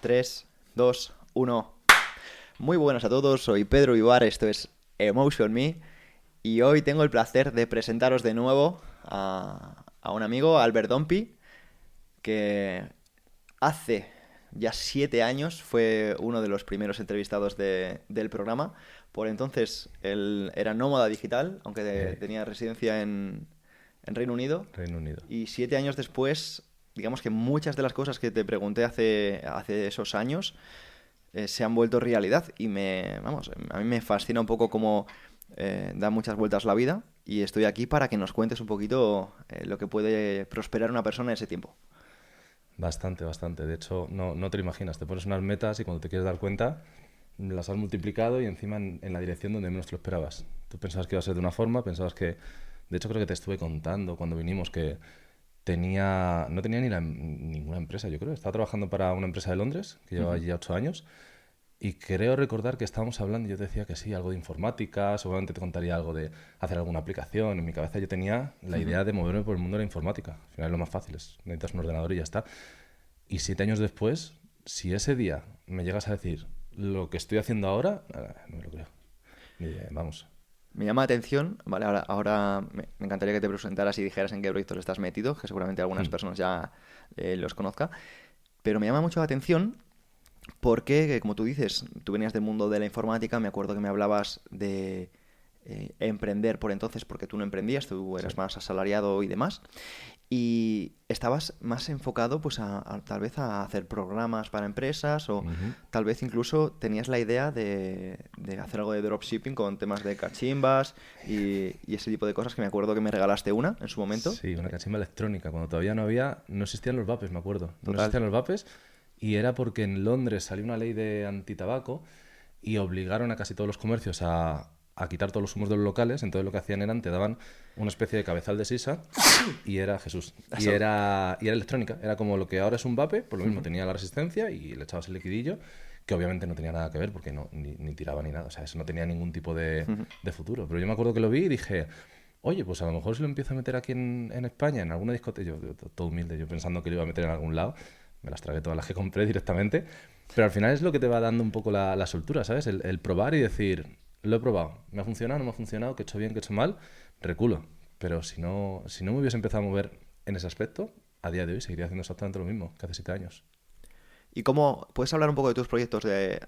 3, 2, 1. Muy buenas a todos, soy Pedro Ibar, esto es Emotion Me y hoy tengo el placer de presentaros de nuevo a un amigo, Albert Dompi, que hace ya 7 años fue uno de los primeros entrevistados del programa. Por entonces él era nómada digital, aunque tenía residencia en Reino Unido. Reino Unido. Y 7 años después, digamos que muchas de las cosas que te pregunté hace esos años se han vuelto realidad. Y a mí me fascina un poco cómo da muchas vueltas la vida. Y estoy aquí para que nos cuentes un poquito lo que puede prosperar una persona en ese tiempo. Bastante. De hecho, no te lo imaginas. Te pones unas metas y cuando te quieres dar cuenta, las has multiplicado y encima en la dirección donde menos te lo esperabas. Tú pensabas que iba a ser de una forma, pensabas que... De hecho, creo que te estuve contando cuando vinimos que no tenía ninguna empresa, yo creo. Estaba trabajando para una empresa de Londres, que llevaba allí 8 años, y creo recordar que estábamos hablando y yo te decía que sí, algo de informática, seguramente te contaría algo de hacer alguna aplicación. En mi cabeza yo tenía la idea de moverme por el mundo de la informática. Al final es lo más fácil, necesitas un ordenador y ya está. Y 7 años después, si ese día me llegas a decir lo que estoy haciendo ahora, no me lo creo. Vamos. Me llama la atención, vale, ahora me encantaría que te presentaras y dijeras en qué proyectos estás metido, que seguramente algunas personas ya los conozca, pero me llama mucho la atención porque, como tú dices, tú venías del mundo de la informática, me acuerdo que me hablabas de emprender por entonces, porque tú no emprendías, tú eras Sí. más asalariado y demás, y estabas más enfocado pues tal vez a hacer programas para empresas o Ujú. tal vez incluso tenías la idea de hacer algo de dropshipping con temas de cachimbas y ese tipo de cosas que me acuerdo que me regalaste una en su momento. Sí, una cachimba electrónica. Cuando todavía no existían los vapes, me acuerdo. No Total. existían los vapes y era porque en Londres salió una ley de antitabaco y obligaron a casi todos los comercios a quitar todos los humos de los locales. Entonces lo que hacían te daban una especie de cabezal de sisa y era Jesús. Eso. Y era electrónica. Era como lo que ahora es un vape, por lo mismo tenía la resistencia y le echabas el liquidillo, que obviamente no tenía nada que ver porque ni tiraba ni nada. O sea, eso no tenía ningún tipo de futuro. Pero yo me acuerdo que lo vi y dije... Oye, pues a lo mejor si lo empiezo a meter aquí en España, en alguna discoteca, yo todo humilde, yo pensando que lo iba a meter en algún lado, me las tragué todas las que compré directamente, pero al final es lo que te va dando un poco la soltura, ¿sabes? El probar y decir, lo he probado, me ha funcionado, no me ha funcionado, que he hecho bien, que he hecho mal, reculo. Pero si no me hubiese empezado a mover en ese aspecto, a día de hoy seguiría haciendo exactamente lo mismo que hace 7 años. ¿Y cómo puedes hablar un poco de tus proyectos de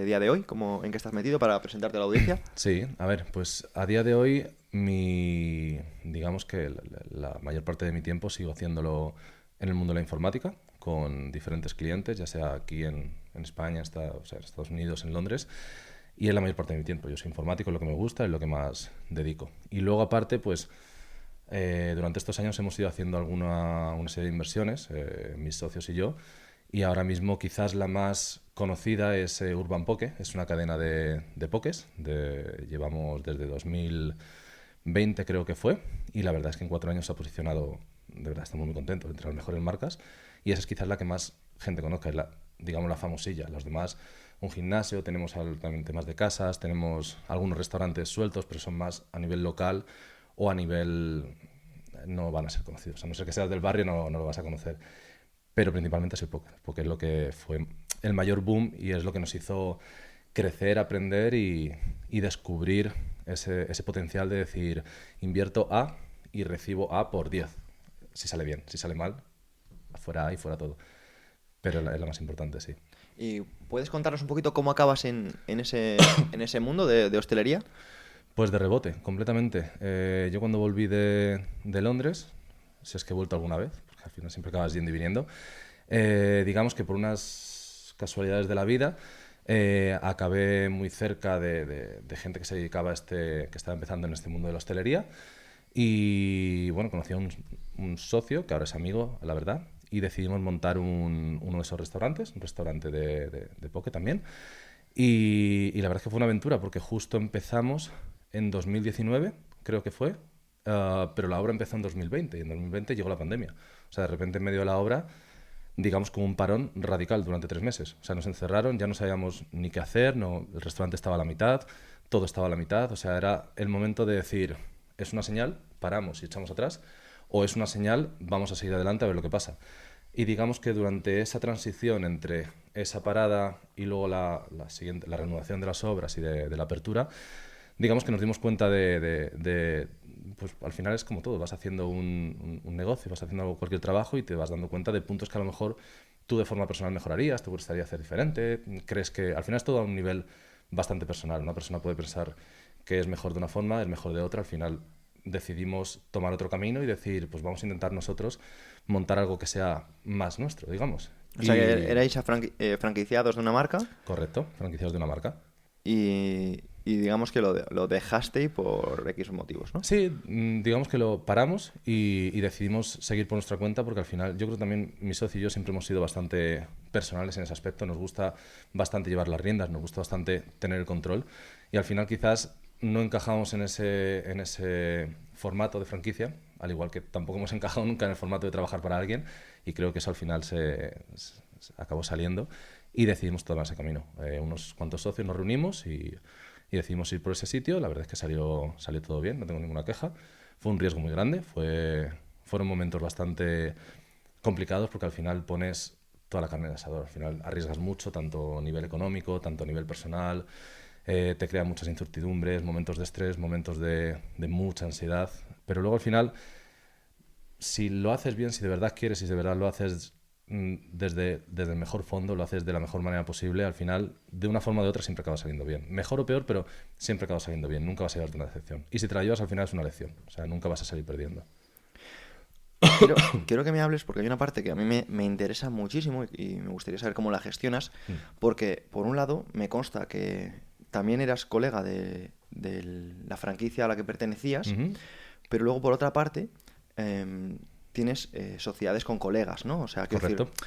día de hoy? ¿En qué estás metido para presentarte a la audiencia? Sí, a ver, pues a día de hoy, digamos que la mayor parte de mi tiempo sigo haciéndolo en el mundo de la informática, con diferentes clientes, ya sea aquí en España, o sea, en Estados Unidos, en Londres, y es la mayor parte de mi tiempo. Yo soy informático, es lo que me gusta, es lo que más dedico. Y luego aparte, pues durante estos años hemos ido haciendo una serie de inversiones, mis socios y yo, y ahora mismo quizás la más conocida es Urban Poke, es una cadena de pokés, llevamos desde 2020 creo que fue, y la verdad es que en 4 años se ha posicionado, de verdad estamos muy contentos, entre las mejores marcas, y esa es quizás la que más gente conozca, es digamos la famosilla. Los demás, un gimnasio, tenemos también temas de casas, tenemos algunos restaurantes sueltos, pero son más a nivel local o a nivel... no van a ser conocidos, a no ser que seas del barrio no lo vas a conocer. Pero principalmente es el póker, porque es lo que fue el mayor boom y es lo que nos hizo crecer, aprender y descubrir ese potencial de decir, invierto A y recibo A por 10. Si sale bien, si sale mal, fuera A y fuera todo. Pero es la más importante, sí. ¿Y puedes contarnos un poquito cómo acabas en ese mundo de hostelería? Pues de rebote, completamente. Yo cuando volví de Londres, si es que he vuelto alguna vez, porque al final siempre acabas yendo y viniendo, digamos que por unas casualidades de la vida, acabé muy cerca de gente que se dedicaba que estaba empezando en este mundo de la hostelería. Y bueno, conocí a un socio, que ahora es amigo, la verdad, y decidimos montar uno de esos restaurantes, un restaurante de poke también. Y la verdad es que fue una aventura, porque justo empezamos en 2019, creo que fue, pero la obra empezó en 2020 y en 2020 llegó la pandemia. O sea, de repente en medio de la obra, digamos como un parón radical durante 3 meses. O sea, nos encerraron, ya no sabíamos ni qué hacer, el restaurante estaba a la mitad, todo estaba a la mitad. O sea, era el momento de decir, es una señal, paramos y echamos atrás, o es una señal, vamos a seguir adelante a ver lo que pasa. Y digamos que durante esa transición entre esa parada y luego la siguiente, la reanudación de las obras y de la apertura, digamos que nos dimos cuenta pues al final es como todo, vas haciendo un negocio, vas haciendo cualquier trabajo y te vas dando cuenta de puntos que a lo mejor tú de forma personal mejorarías, te gustaría hacer diferente, crees que al final es todo a un nivel bastante personal. Una persona puede pensar que es mejor de una forma, es mejor de otra, al final decidimos tomar otro camino y decir, pues vamos a intentar nosotros montar algo que sea más nuestro, digamos. O sea, que Y erais franquiciados de una marca correcto, franquiciados de una marca. y digamos que lo dejasteis por X motivos, ¿no? Sí, digamos que lo paramos y decidimos seguir por nuestra cuenta porque al final yo creo que también mi socio y yo siempre hemos sido bastante personales en ese aspecto, nos gusta bastante llevar las riendas, nos gusta bastante tener el control y al final quizás no encajamos en ese formato de franquicia, al igual que tampoco hemos encajado nunca en el formato de trabajar para alguien y creo que eso al final se acabó saliendo y decidimos tomar ese camino. Unos cuantos socios nos reunimos y decidimos ir por ese sitio. La verdad es que salió todo bien, no tengo ninguna queja. Fue un riesgo muy grande, fueron momentos bastante complicados porque al final pones toda la carne en el asador. Al final arriesgas mucho, tanto a nivel económico, tanto a nivel personal. Te crea muchas incertidumbres, momentos de estrés, momentos de mucha ansiedad. Pero luego al final, si lo haces bien, si de verdad quieres, si de verdad lo haces desde el mejor fondo, lo haces de la mejor manera posible, al final, de una forma o de otra, siempre acaba saliendo bien. Mejor o peor, pero siempre acaba saliendo bien. Nunca vas a llevarte una decepción. Y si te la llevas, al final es una lección. O sea, nunca vas a salir perdiendo. Quiero que me hables porque hay una parte que a mí me interesa muchísimo y me gustaría saber cómo la gestionas, porque por un lado me consta que también eras colega de la franquicia a la que pertenecías, Ujú. pero luego por otra parte tienes sociedades con colegas, ¿no? O sea, quiero decir, Correcto.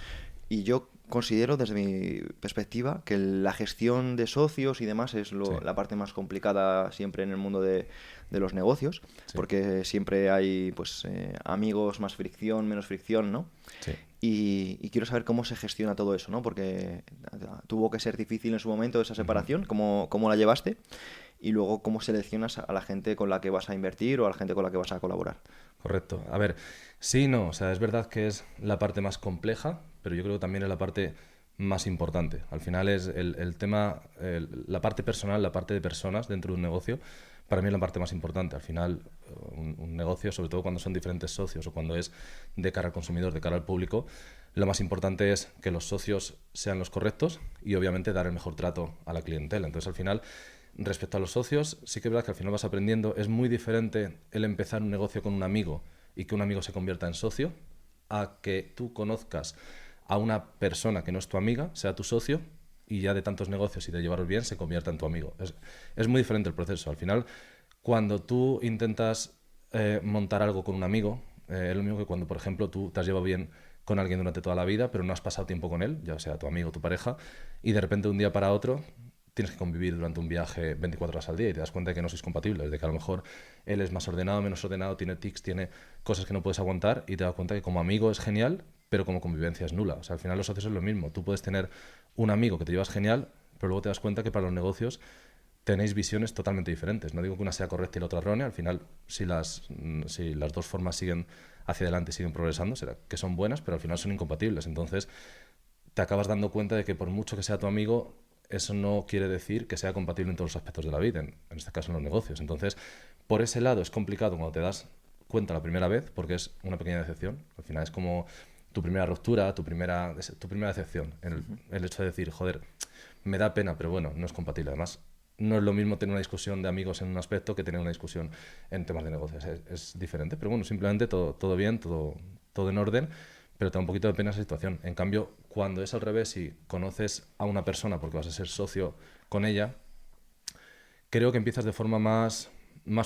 y yo considero desde mi perspectiva que la gestión de socios y demás es Sí, la parte más complicada siempre en el mundo de los negocios, sí, porque siempre hay pues amigos, más fricción, menos fricción, ¿no? sí. Y quiero saber cómo se gestiona todo eso, ¿no? Porque tuvo que ser difícil en su momento esa Ujú. separación, cómo la llevaste y luego cómo seleccionas a la gente con la que vas a invertir o a la gente con la que vas a colaborar. Correcto. A ver, sí, no, o sea, es verdad que es la parte más compleja, pero yo creo que también es la parte más importante. Al final es el tema, la parte personal, la parte de personas dentro de un negocio, para mí es la parte más importante. Al final, un negocio, sobre todo cuando son diferentes socios o cuando es de cara al consumidor, de cara al público, lo más importante es que los socios sean los correctos y obviamente dar el mejor trato a la clientela. Entonces, al final, respecto a los socios, sí que es verdad que al final vas aprendiendo. Es muy diferente el empezar un negocio con un amigo y que un amigo se convierta en socio a que tú conozcas a una persona que no es tu amiga, sea tu socio, y ya de tantos negocios y de llevaros bien se convierta en tu amigo. Es muy diferente el proceso. Al final, cuando tú intentas montar algo con un amigo, es lo mismo que cuando, por ejemplo, tú te has llevado bien con alguien durante toda la vida, pero no has pasado tiempo con él, ya sea tu amigo o tu pareja, y de repente de un día para otro tienes que convivir durante un viaje 24 horas al día y te das cuenta de que no sois compatibles, de que a lo mejor él es más ordenado, menos ordenado, tiene tics, tiene cosas que no puedes aguantar y te das cuenta que como amigo es genial, pero como convivencia es nula. O sea, al final los socios es lo mismo. Tú puedes tener un amigo que te llevas genial, pero luego te das cuenta que para los negocios tenéis visiones totalmente diferentes. No digo que una sea correcta y la otra errónea. Al final, si las dos formas siguen hacia adelante y siguen progresando, será que son buenas, pero al final son incompatibles. Entonces, te acabas dando cuenta de que por mucho que sea tu amigo, eso no quiere decir que sea compatible en todos los aspectos de la vida, en este caso en los negocios. Entonces, por ese lado es complicado cuando te das cuenta la primera vez, porque es una pequeña decepción. Al final es como tu primera ruptura, tu primera decepción. El hecho de decir, joder, me da pena, pero bueno, no es compatible. Además, no es lo mismo tener una discusión de amigos en un aspecto que tener una discusión en temas de negocios. Es diferente, pero bueno, simplemente todo bien, todo en orden, pero te da un poquito de pena esa situación. En cambio, cuando es al revés y conoces a una persona porque vas a ser socio con ella, creo que empiezas de forma más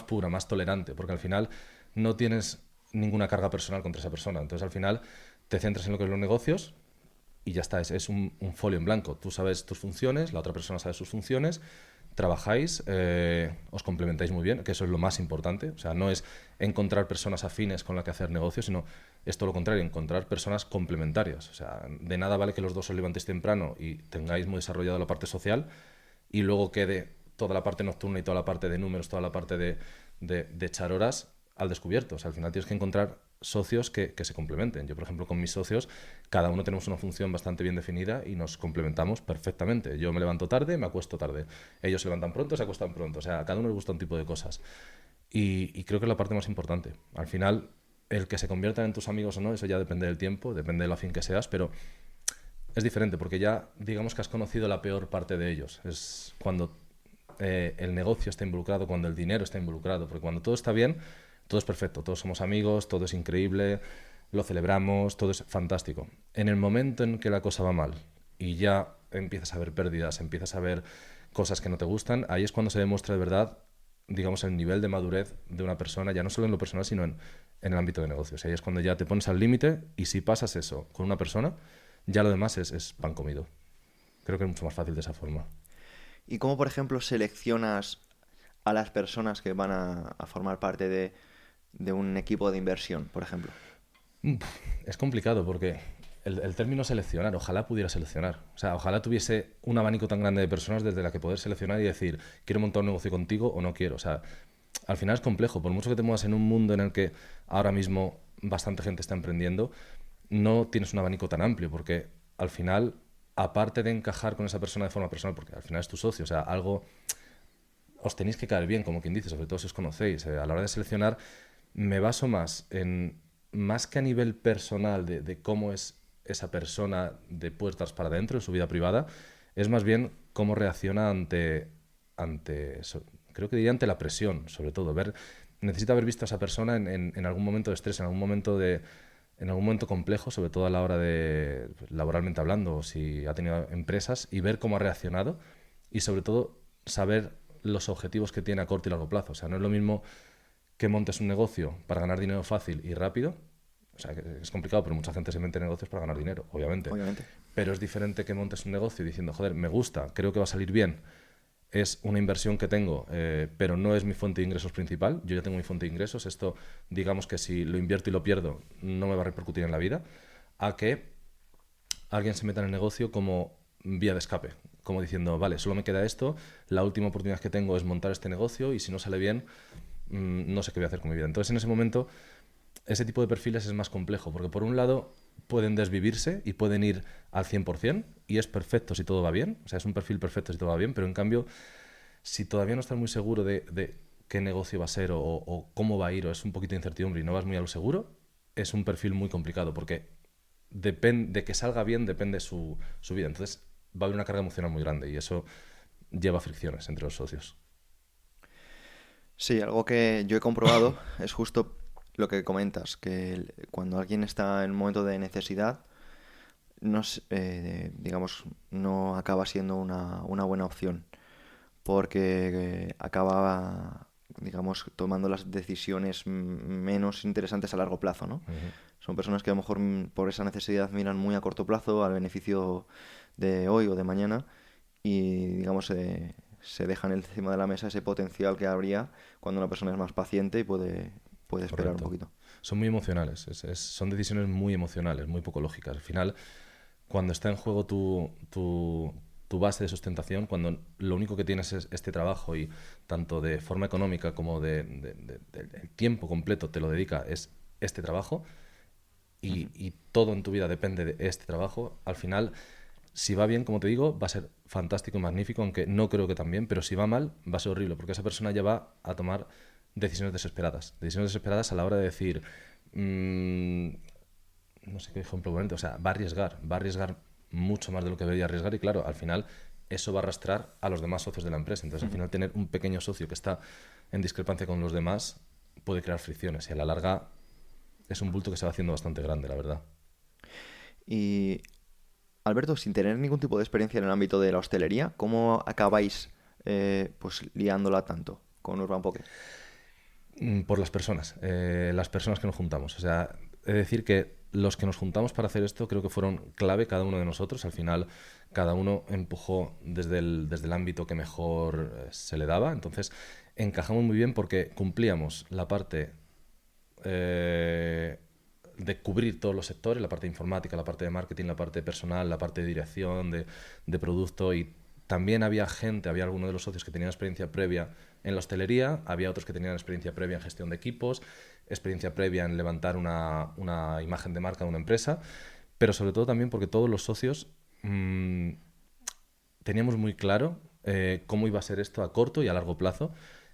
pura, más tolerante, porque al final no tienes ninguna carga personal contra esa persona. Entonces, al final, te centras en lo que son los negocios y ya está, es un folio en blanco. Tú sabes tus funciones, la otra persona sabe sus funciones, trabajáis, os complementáis muy bien, que eso es lo más importante. O sea, no es encontrar personas afines con las que hacer negocios, sino es todo lo contrario, encontrar personas complementarias. O sea, de nada vale que los dos os levantéis temprano y tengáis muy desarrollada la parte social y luego quede toda la parte nocturna y toda la parte de números, toda la parte de echar horas al descubierto. O sea, al final tienes que encontrar socios que se complementen. Yo, por ejemplo, con mis socios, cada uno tenemos una función bastante bien definida y nos complementamos perfectamente. Yo me levanto tarde, me acuesto tarde. Ellos se levantan pronto, se acuestan pronto. O sea, a cada uno le gusta un tipo de cosas. Y creo que es la parte más importante. Al final, el que se conviertan en tus amigos o no, eso ya depende del tiempo, depende de lo afín que seas, pero es diferente porque ya digamos que has conocido la peor parte de ellos. Es cuando el negocio está involucrado, cuando el dinero está involucrado, porque cuando todo está bien, todo es perfecto, todos somos amigos, todo es increíble, lo celebramos, todo es fantástico. En el momento en que la cosa va mal y ya empiezas a ver pérdidas, empiezas a ver cosas que no te gustan, ahí es cuando se demuestra de verdad, digamos, el nivel de madurez de una persona, ya no solo en lo personal, sino en el ámbito de negocios. Ahí es cuando ya te pones al límite y si pasas eso con una persona, ya lo demás es pan comido. Creo que es mucho más fácil de esa forma. ¿Y cómo, por ejemplo, seleccionas a las personas que van a formar parte de un equipo de inversión, por ejemplo? Es complicado porque el término seleccionar, ojalá pudiera seleccionar. O sea, ojalá tuviese un abanico tan grande de personas desde la que poder seleccionar y decir, quiero montar un negocio contigo o no quiero. O sea, al final es complejo. Por mucho que te muevas en un mundo en el que ahora mismo bastante gente está emprendiendo, no tienes un abanico tan amplio porque al final, aparte de encajar con esa persona de forma personal, porque al final es tu socio, o sea, algo os tenéis que caer bien, como quien dice, sobre todo si os conocéis. A la hora de seleccionar, me baso más que a nivel personal de cómo es esa persona de puertas para adentro en su vida privada, es más bien cómo reacciona creo que diría ante la presión, sobre todo. Necesita haber visto a esa persona en algún momento de estrés, en algún momento complejo, sobre todo a la hora de, laboralmente hablando, o si ha tenido empresas, y ver cómo ha reaccionado y sobre todo saber los objetivos que tiene a corto y largo plazo. O sea, no es lo mismo que montes un negocio para ganar dinero fácil y rápido. O sea, que es complicado, pero mucha gente se mete en negocios para ganar dinero, obviamente. Obviamente. Pero es diferente que montes un negocio diciendo, joder, me gusta, creo que va a salir bien, es una inversión que tengo, pero no es mi fuente de ingresos principal. Yo ya tengo mi fuente de ingresos. Esto, digamos que si lo invierto y lo pierdo, no me va a repercutir en la vida. A que alguien se meta en el negocio como vía de escape, como diciendo, vale, solo me queda esto, la última oportunidad que tengo es montar este negocio y si no sale bien, no sé qué voy a hacer con mi vida. Entonces, en ese momento, ese tipo de perfiles es más complejo, porque por un lado pueden desvivirse y pueden ir al 100% y es perfecto si todo va bien, o sea, es un perfil perfecto si todo va bien, pero en cambio, si todavía no estás muy seguro de qué negocio va a ser o cómo va a ir, o es un poquito de incertidumbre y no vas muy a lo seguro, es un perfil muy complicado, porque de que salga bien depende su vida. Entonces va a haber una carga emocional muy grande y eso lleva fricciones entre los socios. Sí, algo que yo he comprobado es justo lo que comentas, que cuando alguien está en un momento de necesidad, no, digamos, no acaba siendo una buena opción, porque acaba, digamos, tomando las decisiones menos interesantes a largo plazo, ¿no? Ujú. Son personas que a lo mejor por esa necesidad miran muy a corto plazo al beneficio de hoy o de mañana y, digamos, se dejan encima de la mesa ese potencial que habría cuando una persona es más paciente y puede esperar un Correcto. poquito. Son muy emocionales, son decisiones muy emocionales, muy poco lógicas. Al final, cuando está en juego tu base de sustentación, cuando lo único que tienes es este trabajo y tanto de forma económica como del tiempo completo te lo dedica es este trabajo y todo en tu vida depende de este trabajo, al final, si va bien, como te digo, va a ser fantástico y magnífico, aunque no creo que también, pero si va mal, va a ser horrible, porque esa persona ya va a tomar decisiones desesperadas a la hora de decir, mm, no sé qué ejemplo poner, o sea, va a arriesgar mucho más de lo que debería arriesgar y claro, al final eso va a arrastrar a los demás socios de la empresa. Entonces, al Ujú. final, tener un pequeño socio que está en discrepancia con los demás puede crear fricciones y a la larga es un bulto que se va haciendo bastante grande, la verdad. Y Alberto, sin tener ningún tipo de experiencia en el ámbito de la hostelería, ¿cómo acabáis pues liándola tanto con Urban Pocket? Por las personas que nos juntamos. O sea, he de decir que los que nos juntamos para hacer esto creo que fueron clave cada uno de nosotros. Al final, cada uno empujó desde el ámbito que mejor se le daba. Entonces, encajamos muy bien porque cumplíamos la parte eh, de cubrir todos los sectores, la parte de informática, la parte de marketing, la parte personal, la parte de dirección, de producto y también había algunos de los socios que tenían experiencia previa en la hostelería, había otros que tenían experiencia previa en gestión de equipos, experiencia previa en levantar una imagen de marca de una empresa, pero sobre todo también porque todos los socios teníamos muy claro cómo iba a ser esto a corto y a largo plazo,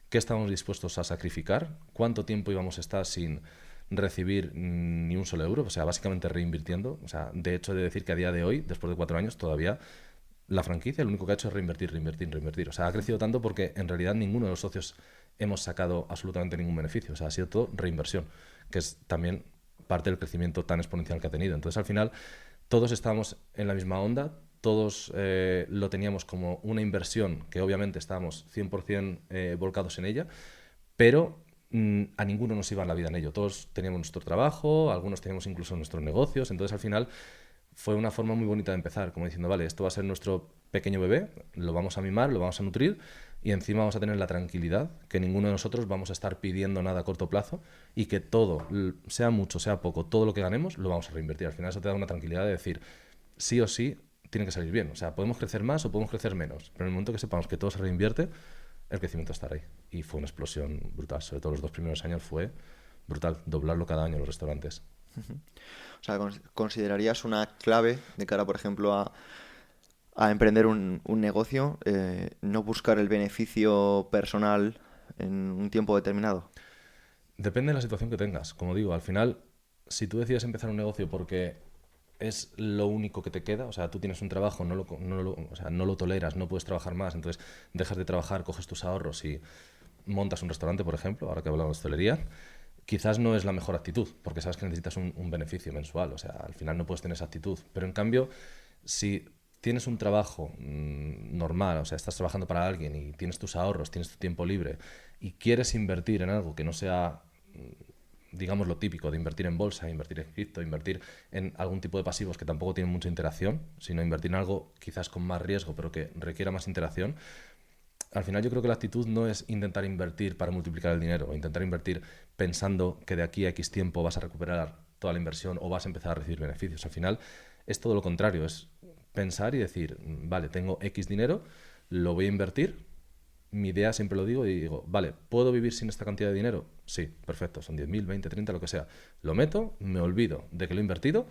qué estábamos dispuestos a sacrificar, cuánto tiempo íbamos a estar sin recibir ni un solo euro, o sea, básicamente reinvirtiendo. O sea, de hecho, he de decir que a día de hoy, después de 4 años, todavía la franquicia lo único que ha hecho es reinvertir, reinvertir, reinvertir. O sea, ha crecido tanto porque en realidad ninguno de los socios hemos sacado absolutamente ningún beneficio. O sea, ha sido todo reinversión, que es también parte del crecimiento tan exponencial que ha tenido. Entonces, al final, todos estábamos en la misma onda, todos lo teníamos como una inversión que obviamente estábamos 100% volcados en ella, pero a ninguno nos iba la vida en ello. Todos teníamos nuestro trabajo, algunos teníamos incluso nuestros negocios, entonces al final fue una forma muy bonita de empezar, como diciendo, vale, esto va a ser nuestro pequeño bebé, lo vamos a mimar, lo vamos a nutrir y encima vamos a tener la tranquilidad que ninguno de nosotros vamos a estar pidiendo nada a corto plazo y que todo, sea mucho, sea poco, todo lo que ganemos lo vamos a reinvertir. Al final eso te da una tranquilidad de decir, sí o sí, tiene que salir bien. O sea, podemos crecer más o podemos crecer menos, pero en el momento que sepamos que todo se reinvierte, el crecimiento estará ahí. Y fue una explosión brutal. Sobre todo los 2 primeros años fue brutal. Doblarlo cada año en los restaurantes. O sea, ¿considerarías una clave de cara, por ejemplo, a emprender un negocio, no buscar el beneficio personal en un tiempo determinado? Depende de la situación que tengas. Como digo, al final, si tú decides empezar un negocio porque es lo único que te queda, o sea, tú tienes un trabajo, o sea, no lo toleras, no puedes trabajar más, entonces dejas de trabajar, coges tus ahorros y montas un restaurante, por ejemplo, ahora que hablamos de hostelería, quizás no es la mejor actitud, porque sabes que necesitas un beneficio mensual, o sea, al final no puedes tener esa actitud, pero en cambio, si tienes un trabajo normal, o sea, estás trabajando para alguien y tienes tus ahorros, tienes tu tiempo libre y quieres invertir en algo que no sea digamos lo típico de invertir en bolsa, invertir en cripto, invertir en algún tipo de pasivos que tampoco tienen mucha interacción, sino invertir en algo quizás con más riesgo pero que requiera más interacción, al final yo creo que la actitud no es intentar invertir para multiplicar el dinero o intentar invertir pensando que de aquí a X tiempo vas a recuperar toda la inversión o vas a empezar a recibir beneficios. Al final es todo lo contrario, es pensar y decir, vale, tengo X dinero, lo voy a invertir. Mi idea, siempre lo digo y digo, vale, ¿puedo vivir sin esta cantidad de dinero? Sí, perfecto, son 10.000, 20, 30, lo que sea. Lo meto, me olvido de que lo he invertido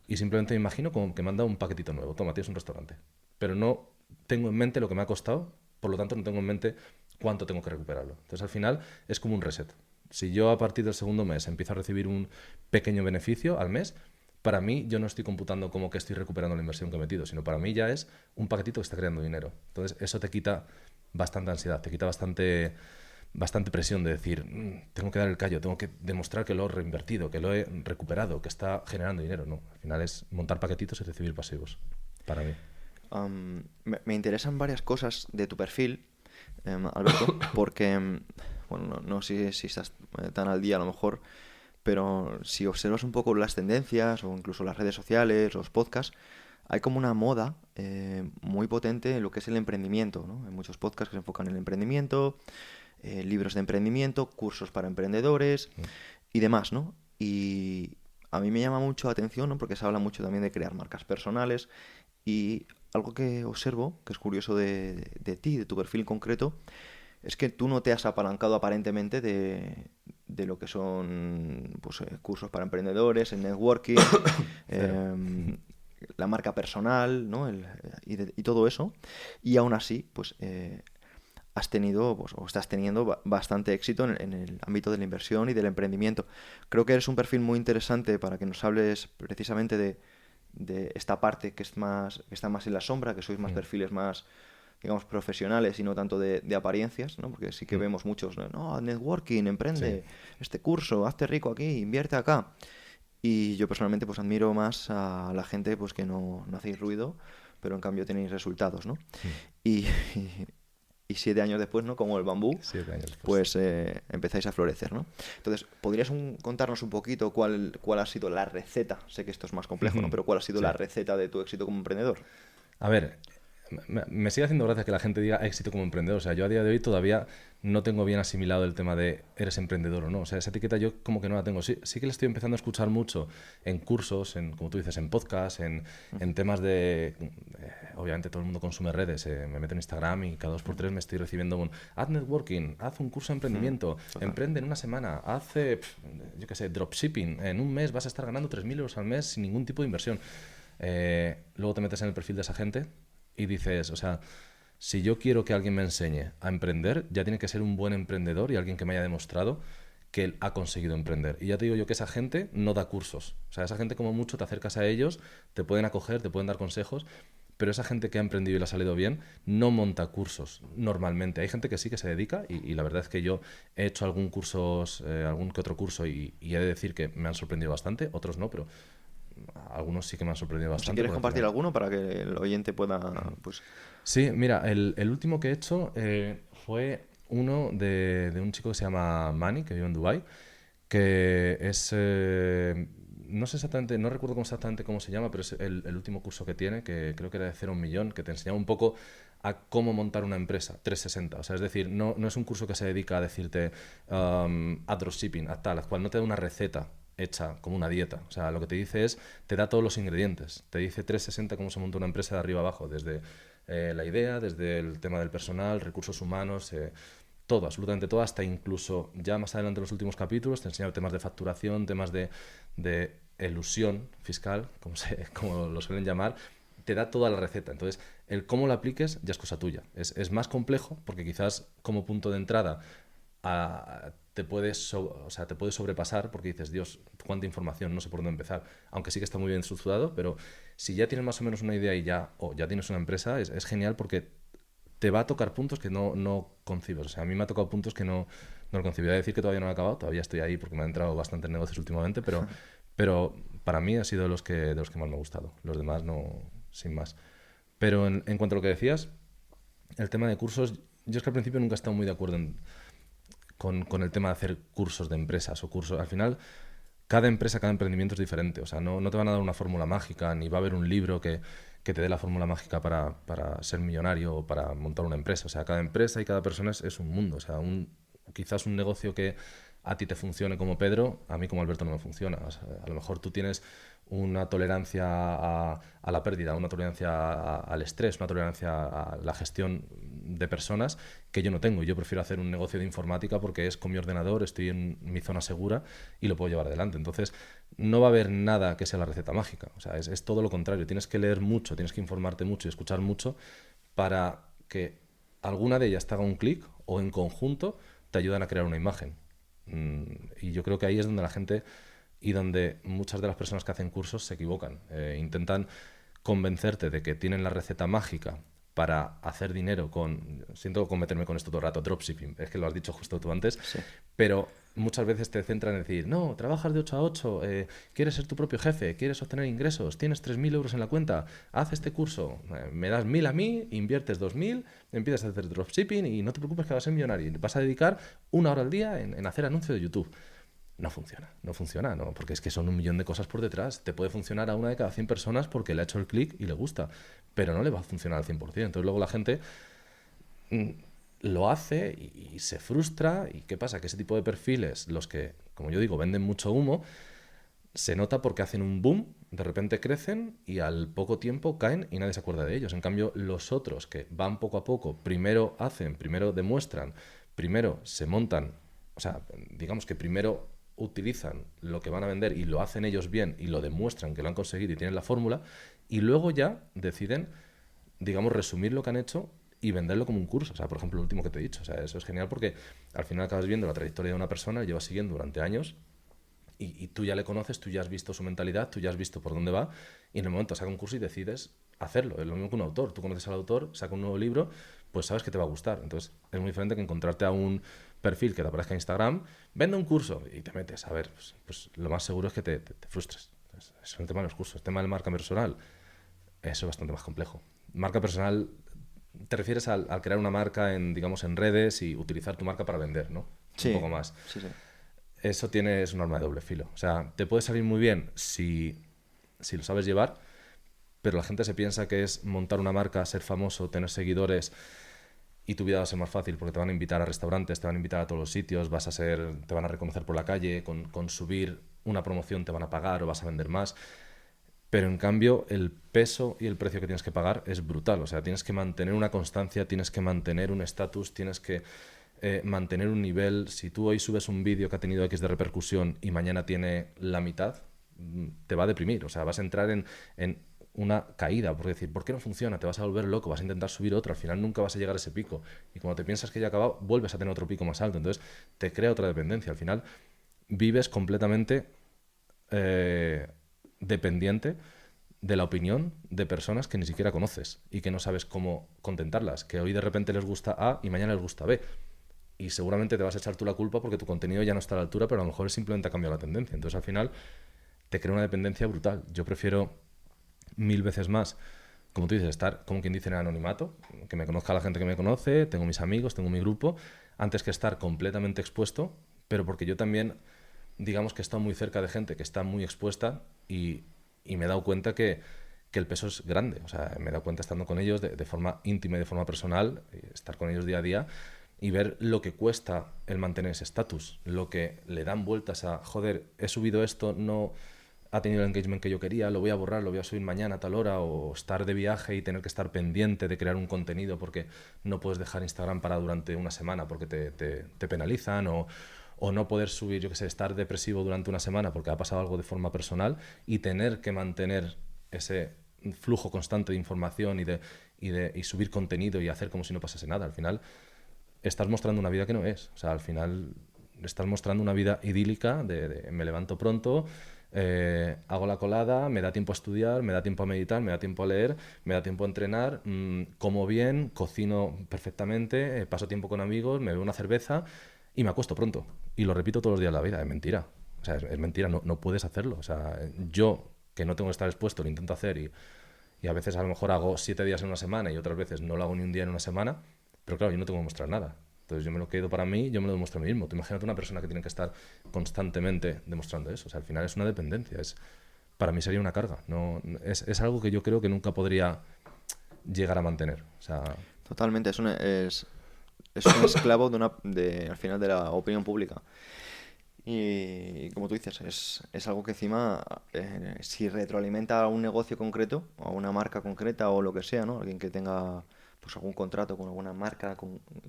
y simplemente me imagino como que me han dado un paquetito nuevo. Toma, tienes un restaurante. Pero no tengo en mente lo que me ha costado, por lo tanto no tengo en mente cuánto tengo que recuperarlo. Entonces al final es como un reset. Si yo a partir del segundo mes empiezo a recibir un pequeño beneficio al mes, para mí yo no estoy computando como que estoy recuperando la inversión que he metido, sino para mí ya es un paquetito que está creando dinero. Entonces eso te quita bastante ansiedad, te quita bastante presión de decir, tengo que dar el callo, tengo que demostrar que lo he reinvertido, que lo he recuperado, que está generando dinero. No, al final es montar paquetitos y recibir pasivos, para mí. Me interesan varias cosas de tu perfil, Alberto, porque, bueno, no sé si estás tan al día a lo mejor, pero si observas un poco las tendencias o incluso las redes sociales, los podcasts, hay como una moda muy potente en lo que es el emprendimiento, ¿no? Hay muchos podcasts que se enfocan en el emprendimiento, libros de emprendimiento, cursos para emprendedores y demás, ¿no? Y a mí me llama mucho la atención, ¿no? Porque se habla mucho también de crear marcas personales y algo que observo, que es curioso de ti, de tu perfil en concreto, es que tú no te has apalancado aparentemente de lo que son pues, cursos para emprendedores, el networking, la marca personal, ¿no? Y todo eso. Y aún así, pues has tenido pues, o estás teniendo bastante éxito en el ámbito de la inversión y del emprendimiento. Creo que eres un perfil muy interesante para que nos hables precisamente de esta parte que está más en la sombra, que sois más perfiles más, digamos, profesionales y no tanto de apariencias, ¿no? Porque sí que vemos muchos, no, networking, emprende, este curso, hazte rico aquí, invierte acá. Y yo personalmente pues admiro más a la gente pues que no hacéis ruido, pero en cambio tenéis resultados, ¿no? Y 7 años después, ¿no? Como el bambú, 7 años después. pues empezáis a florecer, ¿no? Entonces, ¿podrías contarnos un poquito cuál ha sido la receta? Sé que esto es más complejo, ¿no? Pero ¿cuál ha sido la receta de tu éxito como emprendedor? A ver, me sigue haciendo gracia que la gente diga éxito como emprendedor. O sea, yo a día de hoy todavía no tengo bien asimilado el tema de eres emprendedor o no. O sea, esa etiqueta yo como que no la tengo. Sí que la estoy empezando a escuchar mucho en cursos, como tú dices, en podcasts, en temas de... obviamente todo el mundo consume redes. Me meto en Instagram y cada 2 por 3 me estoy recibiendo un haz networking, haz un curso de emprendimiento, emprende en una semana, haz, yo qué sé, dropshipping. En un mes vas a estar ganando 3.000 euros al mes sin ningún tipo de inversión. Luego te metes en el perfil de esa gente y dices, o sea, si yo quiero que alguien me enseñe a emprender, ya tiene que ser un buen emprendedor y alguien que me haya demostrado que él ha conseguido emprender. Y ya te digo yo que esa gente no da cursos. O sea, esa gente como mucho te acercas a ellos, te pueden acoger, te pueden dar consejos, pero esa gente que ha emprendido y le ha salido bien no monta cursos normalmente. Hay gente que sí que se dedica y la verdad es que yo he hecho algún que otro curso y he de decir que me han sorprendido bastante, otros no, pero algunos sí que me han sorprendido Si bastante. quieres Porque al compartir final... alguno para que el oyente pueda, pues... Sí, mira, el último que he hecho fue uno de un chico que se llama Manny, que vive en Dubái, que es... no sé exactamente, no recuerdo exactamente cómo se llama, pero es el último curso que tiene, que creo que era de 0 a 1 millón, que te enseñaba un poco a cómo montar una empresa 360. O sea, es decir, no es un curso que se dedica a decirte a dropshipping, a tal, cual no te da una receta hecha como una dieta. O sea, lo que te dice es, te da todos los ingredientes. Te dice 360 cómo se monta una empresa de arriba abajo, desde la idea, desde el tema del personal, recursos humanos, todo, absolutamente todo, hasta incluso ya más adelante en los últimos capítulos te enseñan temas de facturación, temas de elusión fiscal, como lo suelen llamar, te da toda la receta. Entonces, el cómo lo apliques ya es cosa tuya. Es más complejo porque quizás como punto de entrada o sea, te puedes sobrepasar porque dices, Dios, cuánta información, no sé por dónde empezar. Aunque sí que está muy bien estructurado, pero si ya tienes más o menos una idea o ya tienes una empresa, es genial porque te va a tocar puntos que no concibes. O sea, a mí me ha tocado puntos que no lo concibí. Voy a decir que todavía no he acabado, todavía estoy ahí porque me han entrado bastante en negocios últimamente, pero para mí ha sido de los que más me ha gustado. Los demás no, sin más. Pero en cuanto a lo que decías, el tema de cursos, yo es que al principio nunca he estado muy de acuerdo con el tema de hacer cursos de empresas o cursos. Al final, cada empresa, cada emprendimiento es diferente. O sea, no te van a dar una fórmula mágica, ni va a haber un libro que te dé la fórmula mágica para ser millonario o para montar una empresa. O sea, cada empresa y cada persona es un mundo. O sea, quizás un negocio que a ti te funcione como Pedro, a mí como Alberto no me funciona. O sea, a lo mejor tú tienes una tolerancia a la pérdida, una tolerancia al estrés, una tolerancia a la gestión de personas que yo no tengo. Yo prefiero hacer un negocio de informática porque es con mi ordenador, estoy en mi zona segura y lo puedo llevar adelante. Entonces, no va a haber nada que sea la receta mágica. O sea, es todo lo contrario. Tienes que leer mucho, tienes que informarte mucho y escuchar mucho para que alguna de ellas te haga un clic o en conjunto te ayudan a crear una imagen. Y yo creo que ahí es donde la gente y donde muchas de las personas que hacen cursos se equivocan. Intentan convencerte de que tienen la receta mágica para hacer dinero siento meterme con esto todo el rato, dropshipping, es que lo has dicho justo tú antes, Sí. pero muchas veces te centran en decir, no, trabajas de 8 a 8, quieres ser tu propio jefe, quieres obtener ingresos, tienes 3.000 euros en la cuenta, haz este curso, me das 1.000 a mí, inviertes 2.000, empiezas a hacer dropshipping y no te preocupes que vas a ser millonario, vas a dedicar 1 hora al día en hacer anuncios de YouTube. No funciona, no, porque es que son 1 millón de cosas por detrás. Te puede funcionar a una de cada 100 personas porque le ha hecho el clic y le gusta, pero no le va a funcionar al 100%. Entonces luego la gente mm, lo hace y se frustra. ¿Y qué pasa? Que ese tipo de perfiles, los que, como yo digo, venden mucho humo, se nota porque hacen un boom, de repente crecen y al poco tiempo caen y nadie se acuerda de ellos. En cambio, los otros que van poco a poco, primero hacen, primero demuestran, primero se montan, o sea, digamos que primero utilizan lo que van a vender y lo hacen ellos bien y lo demuestran que lo han conseguido y tienen la fórmula, y luego ya deciden, digamos, resumir lo que han hecho y venderlo como un curso. O sea, por ejemplo, lo último que te he dicho. O sea, eso es genial porque al final acabas viendo la trayectoria de una persona, llevas siguiendo durante años y tú ya le conoces, tú ya has visto su mentalidad, tú ya has visto por dónde va y en el momento saca un curso y decides hacerlo. Es lo mismo que un autor. Tú conoces al autor, saca un nuevo libro, pues sabes que te va a gustar. Entonces es muy diferente que encontrarte a un perfil que te aparezca en Instagram, vende un curso y te metes. A ver, pues lo más seguro es que te frustres. Entonces, eso es el tema de los cursos. El tema del marca personal, eso es bastante más complejo. Marca personal, te refieres al crear una marca digamos, en redes y utilizar tu marca para vender, ¿no? Un Sí, poco más. sí, sí. Eso es un arma de doble filo. O sea, te puede salir muy bien si lo sabes llevar, pero la gente se piensa que es montar una marca, ser famoso, tener seguidores y tu vida va a ser más fácil porque te van a invitar a restaurantes, te van a invitar a todos los sitios, te van a reconocer por la calle, con subir una promoción te van a pagar o vas a vender más. Pero en cambio el peso y el precio que tienes que pagar es brutal. O sea, tienes que mantener una constancia, tienes que mantener un estatus, tienes que mantener un nivel. Si tú hoy subes un vídeo que ha tenido X de repercusión y mañana tiene la mitad, te va a deprimir. O sea, vas a entrar en una caída, porque decir, ¿por qué no funciona? Te vas a volver loco, vas a intentar subir otro, al final nunca vas a llegar a ese pico. Y cuando te piensas que ya ha acabado, vuelves a tener otro pico más alto. Entonces te crea otra dependencia. Al final vives completamente dependiente de la opinión de personas que ni siquiera conoces y que no sabes cómo contentarlas, que hoy de repente les gusta A y mañana les gusta B. Y seguramente te vas a echar tú la culpa porque tu contenido ya no está a la altura, pero a lo mejor simplemente ha cambiado la tendencia. Entonces al final te crea una dependencia brutal. Yo prefiero 1000 veces más, como tú dices, estar, como quien dice, en el anonimato, que me conozca la gente que me conoce, tengo mis amigos, tengo mi grupo, antes que estar completamente expuesto, pero porque yo también, digamos que he estado muy cerca de gente que está muy expuesta y me he dado cuenta que el peso es grande. O sea, me he dado cuenta estando con ellos de forma íntima y de forma personal, estar con ellos día a día y ver lo que cuesta el mantener ese estatus, lo que le dan vueltas a, joder, he subido esto, no ha tenido el engagement que yo quería, lo voy a borrar, lo voy a subir mañana a tal hora, o estar de viaje y tener que estar pendiente de crear un contenido porque no puedes dejar Instagram para durante una semana porque te penalizan, o no poder subir, yo qué sé, estar depresivo durante una semana porque ha pasado algo de forma personal y tener que mantener ese flujo constante de información y subir contenido y hacer como si no pasase nada. Al final estás mostrando una vida que no es. O sea, al final estás mostrando una vida idílica de me levanto pronto, hago la colada, me da tiempo a estudiar, me da tiempo a meditar, me da tiempo a leer, me da tiempo a entrenar, como bien, cocino perfectamente, paso tiempo con amigos, me bebo una cerveza y me acuesto pronto. Y lo repito todos los días de la vida, es mentira. O sea, es mentira, no puedes hacerlo. O sea, yo, que no tengo que estar expuesto, lo intento hacer y a veces a lo mejor hago 7 días en una semana y otras veces no lo hago ni un día en una semana, pero claro, yo no tengo que mostrar nada. Entonces yo me lo quedo para mí, yo me lo demuestro a mí mismo. Tú imagínate una persona que tiene que estar constantemente demostrando eso. O sea, al final es una dependencia. Para mí sería una carga. Es algo que yo creo que nunca podría llegar a mantener. O sea, Totalmente, es un esclavo al final de la opinión pública. Y como tú dices, es algo que encima, si retroalimenta a un negocio concreto, o a una marca concreta o lo que sea, ¿no? Alguien que tenga pues algún contrato con alguna marca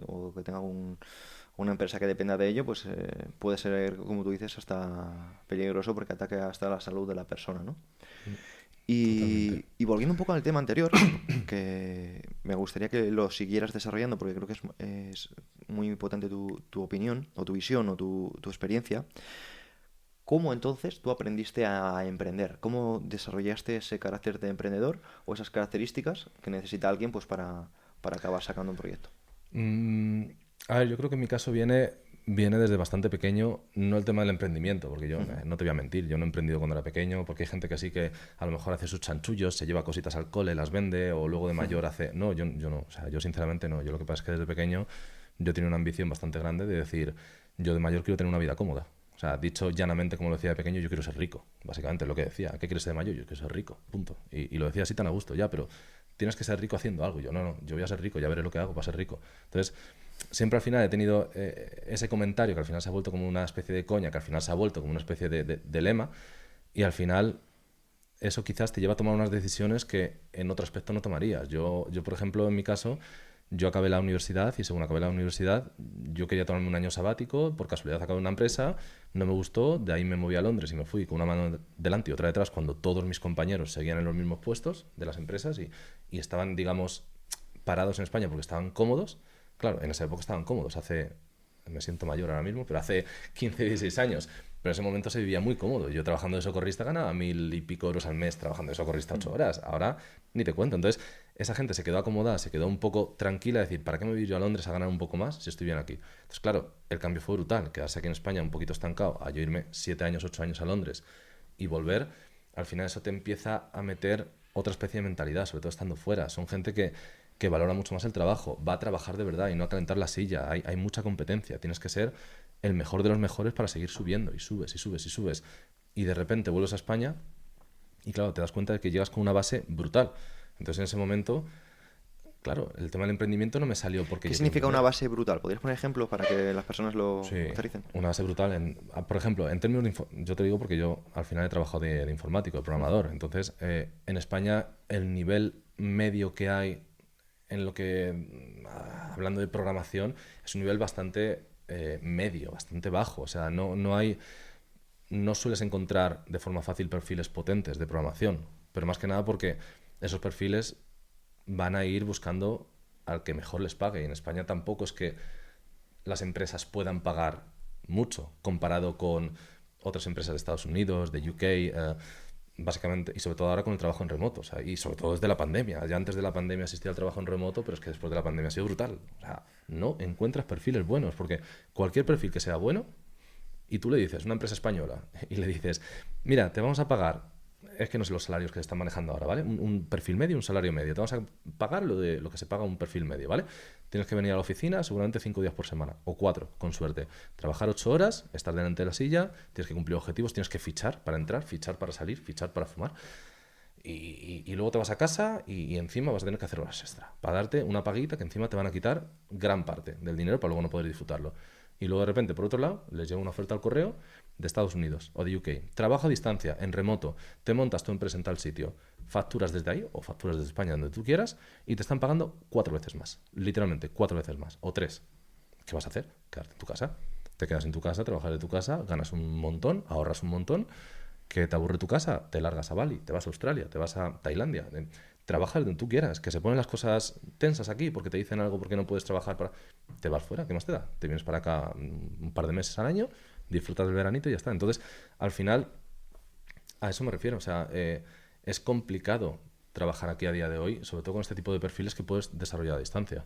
o que tenga una empresa que dependa de ello, pues puede ser, como tú dices, hasta peligroso porque ataque hasta la salud de la persona, ¿no? totalmente. Y volviendo un poco al tema anterior, que me gustaría que lo siguieras desarrollando porque creo que es muy importante tu opinión o tu visión o tu experiencia. ¿Cómo entonces tú aprendiste a emprender? ¿Cómo desarrollaste ese carácter de emprendedor o esas características que necesita alguien pues para acabar sacando un proyecto? Mm, a ver, yo creo que en mi caso viene desde bastante pequeño, no el tema del emprendimiento, porque yo Ujú. no te voy a mentir, yo no he emprendido cuando era pequeño, porque hay gente que sí que a lo mejor hace sus chanchullos, se lleva cositas al cole, las vende, o luego de mayor hace... No, yo no, o sea, yo sinceramente no. Yo lo que pasa es que desde pequeño yo tenía una ambición bastante grande de decir, yo de mayor quiero tener una vida cómoda. O sea, dicho llanamente, como lo decía de pequeño, yo quiero ser rico. Básicamente, lo que decía. ¿Qué quieres ser de mayor? Yo quiero ser rico, punto. Y lo decía así tan a gusto, ya, pero tienes que ser rico haciendo algo. Yo, no, yo voy a ser rico, ya veré lo que hago para ser rico. Entonces, siempre al final he tenido ese comentario que al final se ha vuelto como una especie de coña, que al final se ha vuelto como una especie de lema, y al final eso quizás te lleva a tomar unas decisiones que en otro aspecto no tomarías. Yo, por ejemplo, en mi caso, yo acabé la universidad y según acabé la universidad, yo quería tomarme un año sabático, por casualidad acabé en una empresa, no me gustó, de ahí me moví a Londres y me fui con una mano delante y otra detrás cuando todos mis compañeros seguían en los mismos puestos de las empresas y estaban, digamos, parados en España porque estaban cómodos. Claro, en esa época estaban cómodos, me siento mayor ahora mismo, pero hace 15, 16 años. Pero en ese momento se vivía muy cómodo. Yo trabajando de socorrista ganaba 1000 y pico euros al mes trabajando de socorrista 8 horas. Ahora ni te cuento. Entonces, esa gente se quedó acomodada, se quedó un poco tranquila, decir, ¿para qué me voy yo a Londres a ganar un poco más si estoy bien aquí? Entonces, claro, el cambio fue brutal. Quedarse aquí en España un poquito estancado, a yo irme 7 años, 8 años a Londres y volver, al final eso te empieza a meter otra especie de mentalidad, sobre todo estando fuera. Son gente que valora mucho más el trabajo, va a trabajar de verdad y no a calentar la silla. Hay mucha competencia, tienes que ser el mejor de los mejores para seguir subiendo y subes y subes y subes. Y de repente vuelves a España Y claro, te das cuenta de que llegas con una base brutal. Entonces en ese momento, claro, el tema del emprendimiento no me salió porque ¿Qué yo quería significa una emprender. base brutal? ¿Podrías poner ejemplos para que las personas lo Sí, aterricen? una base brutal. Por ejemplo, en términos yo te digo porque yo al final he trabajado de informático, de programador. Entonces, en España el nivel medio que hay en lo que, hablando de programación, es un nivel bastante medio, bastante bajo. O sea, no sueles encontrar de forma fácil perfiles potentes de programación, pero más que nada porque esos perfiles van a ir buscando al que mejor les pague. Y en España tampoco es que las empresas puedan pagar mucho comparado con otras empresas de Estados Unidos, de UK, básicamente, y sobre todo ahora con el trabajo en remoto, o sea, y sobre todo desde la pandemia. Ya antes de la pandemia existía el trabajo en remoto, pero es que después de la pandemia ha sido brutal. O sea, no encuentras perfiles buenos, porque cualquier perfil que sea bueno, y tú le dices, una empresa española, y le dices, mira, te vamos a pagar, es que no sé los salarios que se están manejando ahora, ¿vale? Un perfil medio, un salario medio. Te vamos a pagar lo que se paga un perfil medio, ¿vale? Tienes que venir a la oficina seguramente 5 días por semana, o 4, con suerte. Trabajar 8 horas, estar delante de la silla, tienes que cumplir objetivos, tienes que fichar para entrar, fichar para salir, fichar para fumar. Y luego te vas a casa y encima vas a tener que hacer horas extra para darte una paguita que encima te van a quitar gran parte del dinero para luego no poder disfrutarlo. Y luego de repente, por otro lado, les llega una oferta al correo de Estados Unidos o de UK. Trabajo a distancia, en remoto, te montas tu empresa en tal sitio, facturas desde ahí o facturas desde España, donde tú quieras, y te están pagando 4 veces más. Literalmente, 4 veces más. O 3. ¿Qué vas a hacer? Quedarte en tu casa. Te quedas en tu casa, trabajas de tu casa, ganas un montón, ahorras un montón. Que te aburre tu casa, te largas a Bali, te vas a Australia, te vas a Tailandia. Trabajas donde tú quieras. Que se ponen las cosas tensas aquí porque te dicen algo porque no puedes trabajar para... Te vas fuera, ¿qué más te da? Te vienes para acá un par de meses al año, disfrutas del veranito y ya está. Entonces, al final, a eso me refiero. O sea, es complicado trabajar aquí a día de hoy, sobre todo con este tipo de perfiles que puedes desarrollar a distancia.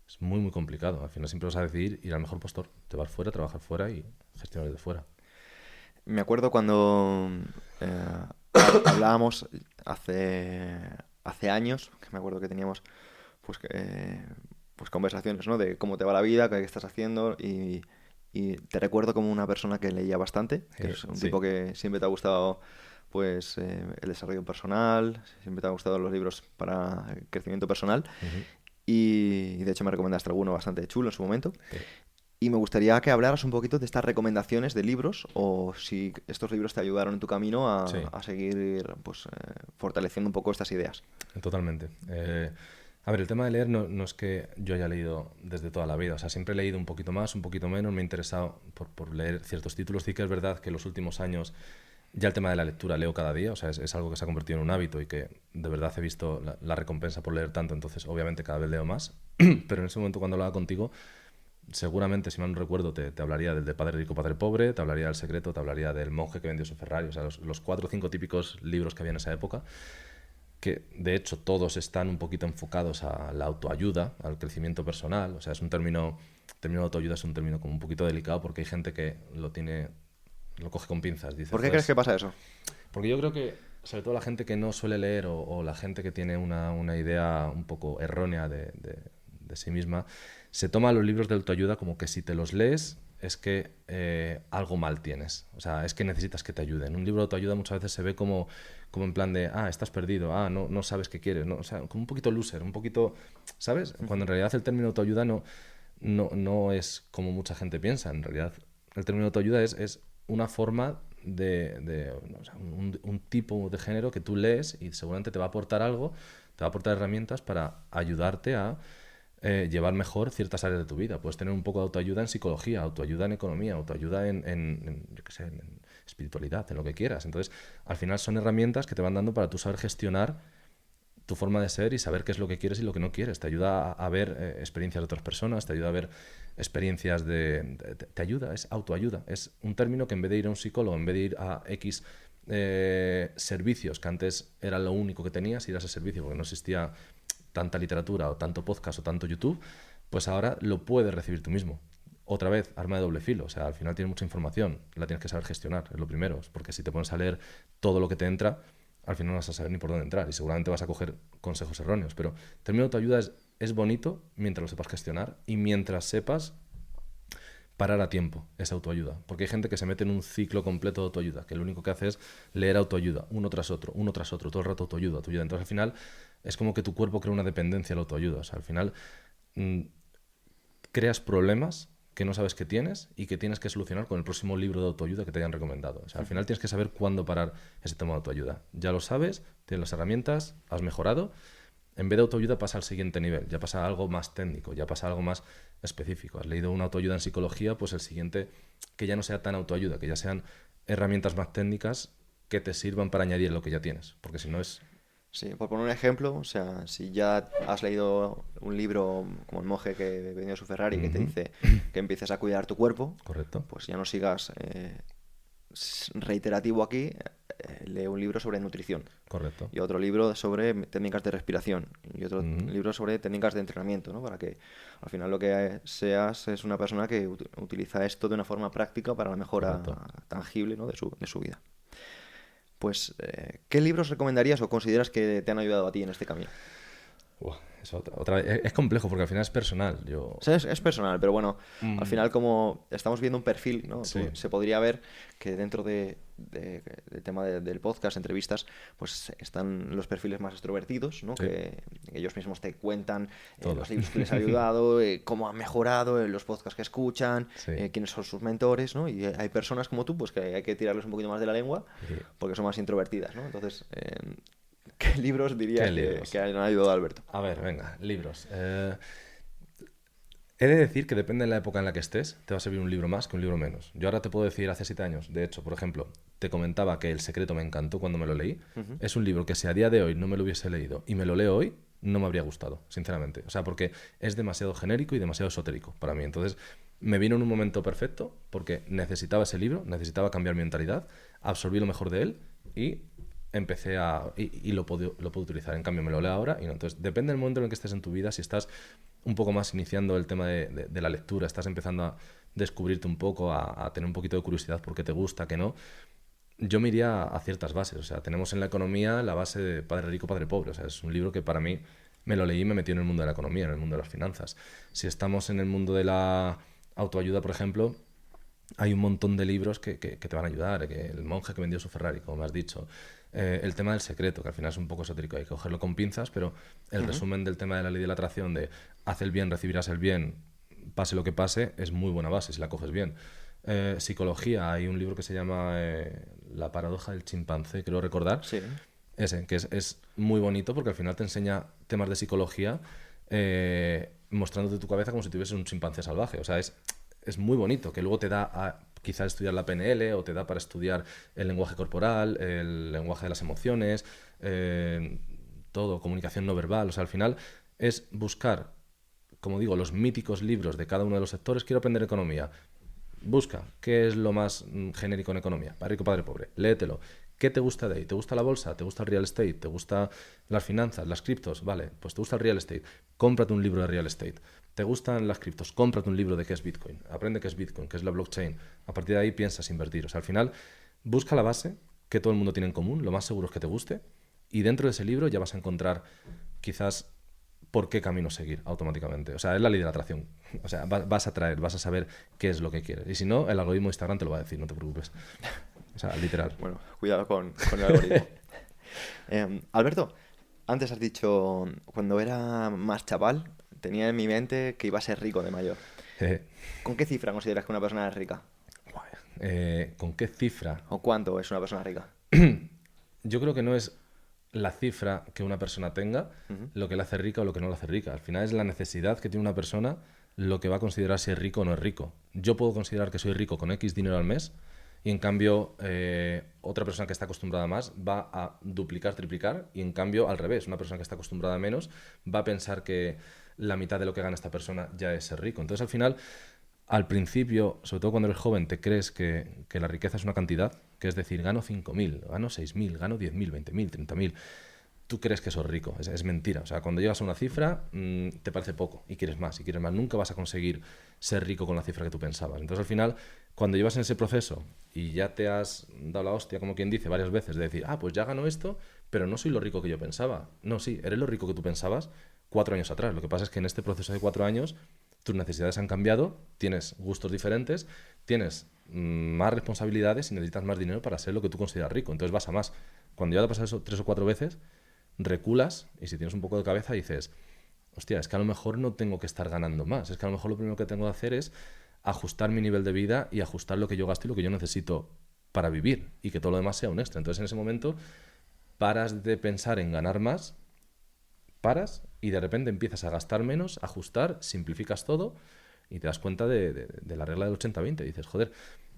Es muy, muy complicado. Al final siempre vas a decidir ir al mejor postor. Te vas fuera, trabajar fuera y gestionar desde fuera. Me acuerdo cuando hablábamos hace años, que me acuerdo que teníamos pues, pues conversaciones, ¿no? De cómo te va la vida, qué estás haciendo y te recuerdo como una persona que leía bastante, que es un Sí. tipo que siempre te ha gustado pues el desarrollo personal, siempre te han gustado los libros para el crecimiento personal Ujú. y de hecho me recomendaste alguno bastante chulo en su momento. Y me gustaría que hablaras un poquito de estas recomendaciones de libros o si estos libros te ayudaron en tu camino Sí. a seguir pues, fortaleciendo un poco estas ideas. Totalmente. A ver, el tema de leer no es que yo haya leído desde toda la vida. O sea, siempre he leído un poquito más, un poquito menos. Me he interesado por leer ciertos títulos. Sí que es verdad que en los últimos años ya el tema de la lectura leo cada día. O sea, es algo que se ha convertido en un hábito y que de verdad he visto la recompensa por leer tanto. Entonces, obviamente, cada vez leo más. Pero en ese momento, cuando hablaba contigo, seguramente, si mal no recuerdo, te hablaría del de Padre Rico, Padre Pobre, te hablaría del Secreto, te hablaría del monje que vendió su Ferrari. O sea, los 4 o 5 típicos libros que había en esa época que de hecho todos están un poquito enfocados a la autoayuda, al crecimiento personal. O sea, es un término de autoayuda es un término como un poquito delicado porque hay gente que lo coge con pinzas. Dice, ¿Por qué crees pues, que pasa eso? porque yo creo que, sobre todo la gente que no suele leer o la gente que tiene una idea un poco errónea de sí misma, se toma los libros de autoayuda como que si te los lees es que algo mal tienes. O sea, es que necesitas que te ayuden. Un libro de autoayuda muchas veces se ve como en plan de, estás perdido, no sabes qué quieres. ¿No? O sea, como un poquito loser, un poquito, ¿sabes? Cuando en realidad el término autoayuda no es como mucha gente piensa. En realidad el término autoayuda es una forma o sea, un tipo de género que tú lees y seguramente te va a aportar algo, te va a aportar herramientas para ayudarte a llevar mejor ciertas áreas de tu vida. Puedes tener un poco de autoayuda en psicología, autoayuda en economía, autoayuda yo qué sé, en espiritualidad, en lo que quieras. Entonces, al final son herramientas que te van dando para tú saber gestionar tu forma de ser y saber qué es lo que quieres y lo que no quieres. Te ayuda a ver experiencias de otras personas, te ayuda a ver experiencias te ayuda, es autoayuda. Es un término que en vez de ir a un psicólogo, en vez de ir a X servicios, que antes era lo único que tenías, ir a ese servicio porque no existía tanta literatura o tanto podcast o tanto YouTube, pues ahora lo puedes recibir tú mismo. Otra vez, arma de doble filo. O sea, al final tienes mucha información, la tienes que saber gestionar, es lo primero. Porque si te pones a leer todo lo que te entra, al final no vas a saber ni por dónde entrar y seguramente vas a coger consejos erróneos. Pero término de autoayuda es bonito mientras lo sepas gestionar y mientras sepas parar a tiempo esa autoayuda. Porque hay gente que se mete en un ciclo completo de autoayuda, que lo único que hace es leer autoayuda, uno tras otro, todo el rato autoayuda, autoayuda. Entonces al final es como que tu cuerpo crea una dependencia a la autoayuda. O sea, al final creas problemas que no sabes que tienes y que tienes que solucionar con el próximo libro de autoayuda que te hayan recomendado. O sea, al final tienes que saber cuándo parar ese tema de autoayuda. Ya lo sabes, tienes las herramientas, has mejorado. En vez de autoayuda pasa al siguiente nivel, ya pasa a algo más técnico, ya pasa a algo más específico. Has leído una autoayuda en psicología, pues el siguiente que ya no sea tan autoayuda, que ya sean herramientas más técnicas que te sirvan para añadir lo que ya tienes, porque si no es... Sí, por poner un ejemplo, o sea, si ya has leído un libro como El monje que vendió su Ferrari, que te dice que empieces a cuidar tu cuerpo, Correcto. pues ya no sigas reiterativo aquí, lee un libro sobre nutrición. Correcto. Y otro libro sobre técnicas de respiración. Y otro libro sobre técnicas de entrenamiento, ¿no? Para que al final lo que seas es una persona que utiliza esto de una forma práctica para la mejora tangible, ¿no? de su vida. Pues, ¿qué libros recomendarías o consideras que te han ayudado a ti en este camino? Otra vez, es complejo porque al final es personal. O sea, es personal, pero bueno, al final como estamos viendo un perfil, ¿no? Sí. Se podría ver que dentro del tema del podcast, entrevistas, pues están los perfiles más extrovertidos, ¿no? Sí. Que ellos mismos te cuentan Todo. los libros que les ha ayudado, cómo han mejorado, los podcasts que escuchan, Sí. quiénes son sus mentores, ¿no? Y hay personas como tú, pues que hay que tirarles un poquito más de la lengua Sí. porque son más introvertidas, ¿no? Entonces, ¿qué libros dirías que han ayudado a Alberto? A ver, venga, libros. He de decir que depende de la época en la que estés, te va a servir un libro más que un libro menos. Yo ahora te puedo decir hace 7 años, de hecho, por ejemplo, te comentaba que El secreto me encantó cuando me lo leí. Es un libro que si a día de hoy no me lo hubiese leído y me lo leo hoy, no me habría gustado, sinceramente. O sea, porque es demasiado genérico y demasiado esotérico para mí. Entonces, me vino en un momento perfecto porque necesitaba ese libro, necesitaba cambiar mi mentalidad, absorbí lo mejor de él y empecé a... Y lo puedo utilizar. En cambio, me lo leo ahora y no. Entonces, depende del momento en el que estés en tu vida, si estás un poco más iniciando el tema de la lectura, estás empezando a descubrirte un poco, a tener un poquito de curiosidad por qué te gusta, qué no, yo me iría a ciertas bases. O sea, tenemos en la economía la base de Padre Rico, Padre Pobre. O sea, es un libro que para mí me lo leí y me metió en el mundo de la economía, en el mundo de las finanzas. Si estamos en el mundo de la autoayuda, por ejemplo, hay un montón de libros que te van a ayudar. Que El monje que vendió su Ferrari, como me has dicho. El tema del secreto, que al final es un poco esotérico, hay que cogerlo con pinzas, pero el resumen del tema de la ley de la atracción, de haz el bien, recibirás el bien, pase lo que pase, es muy buena base si la coges bien. Psicología, hay un libro que se llama La paradoja del chimpancé, creo recordar. Sí. Ese, que es muy bonito porque al final te enseña temas de psicología mostrándote tu cabeza como si tuvieses un chimpancé salvaje. O sea, es muy bonito, que luego te da a quizás estudiar la PNL o te da para estudiar el lenguaje corporal, el lenguaje de las emociones, todo, comunicación no verbal. O sea, al final es buscar, como digo, los míticos libros de cada uno de los sectores. Quiero aprender economía. Busca qué es lo más genérico en economía. Padre rico, padre pobre. Léetelo. ¿Qué te gusta de ahí? ¿Te gusta la bolsa? ¿Te gusta el real estate? ¿Te gusta las finanzas? ¿Las criptos? Vale, pues te gusta el real estate. Cómprate un libro de real estate. ¿Te gustan las criptos? Cómprate un libro de qué es Bitcoin. Aprende qué es Bitcoin, qué es la blockchain. A partir de ahí piensas invertir. O sea, al final, busca la base que todo el mundo tiene en común. Lo más seguro es que te guste. Y dentro de ese libro ya vas a encontrar quizás por qué camino seguir automáticamente. O sea, es la ley de la atracción. O sea, vas a atraer, vas a saber qué es lo que quieres. Y si no, el algoritmo de Instagram te lo va a decir, no te preocupes. O sea, literal. Bueno, cuidado con el algoritmo. Alberto, antes has dicho, cuando era más chaval, tenía en mi mente que iba a ser rico de mayor. ¿Con qué cifra consideras que una persona es rica? ¿Con qué cifra? ¿O cuánto es una persona rica? Yo creo que no es la cifra que una persona tenga lo que le hace rica o lo que no le hace rica. Al final es la necesidad que tiene una persona lo que va a considerar si es rico o no es rico. Yo puedo considerar que soy rico con X dinero al mes y en cambio otra persona que está acostumbrada a más va a duplicar, triplicar, y en cambio al revés, una persona que está acostumbrada a menos va a pensar que la mitad de lo que gana esta persona ya es ser rico. Entonces al final, al principio, sobre todo cuando eres joven, te crees que la riqueza es una cantidad, que es decir, gano 5.000, gano 6.000, gano 10.000, 20.000, 30.000. Tú crees que eso es rico, es mentira. O sea, cuando llegas a una cifra te parece poco y quieres más, y quieres más. Nunca vas a conseguir ser rico con la cifra que tú pensabas. Entonces al final, cuando llevas en ese proceso y ya te has dado la hostia, como quien dice, varias veces, de decir, pues ya gano esto, pero no soy lo rico que yo pensaba. No, sí, eres lo rico que tú pensabas 4 años atrás. Lo que pasa es que en este proceso de 4 años tus necesidades han cambiado, tienes gustos diferentes, tienes más responsabilidades y necesitas más dinero para ser lo que tú consideras rico. Entonces vas a más. Cuando ya te pasas eso 3 o 4 veces, reculas y si tienes un poco de cabeza dices, hostia, es que a lo mejor no tengo que estar ganando más. Es que a lo mejor lo primero que tengo que hacer es ajustar mi nivel de vida y ajustar lo que yo gasto y lo que yo necesito para vivir y que todo lo demás sea un extra. Entonces en ese momento paras de pensar en ganar más, paras y de repente empiezas a gastar menos, a ajustar, simplificas todo y te das cuenta de la regla del 80-20. Dices, joder,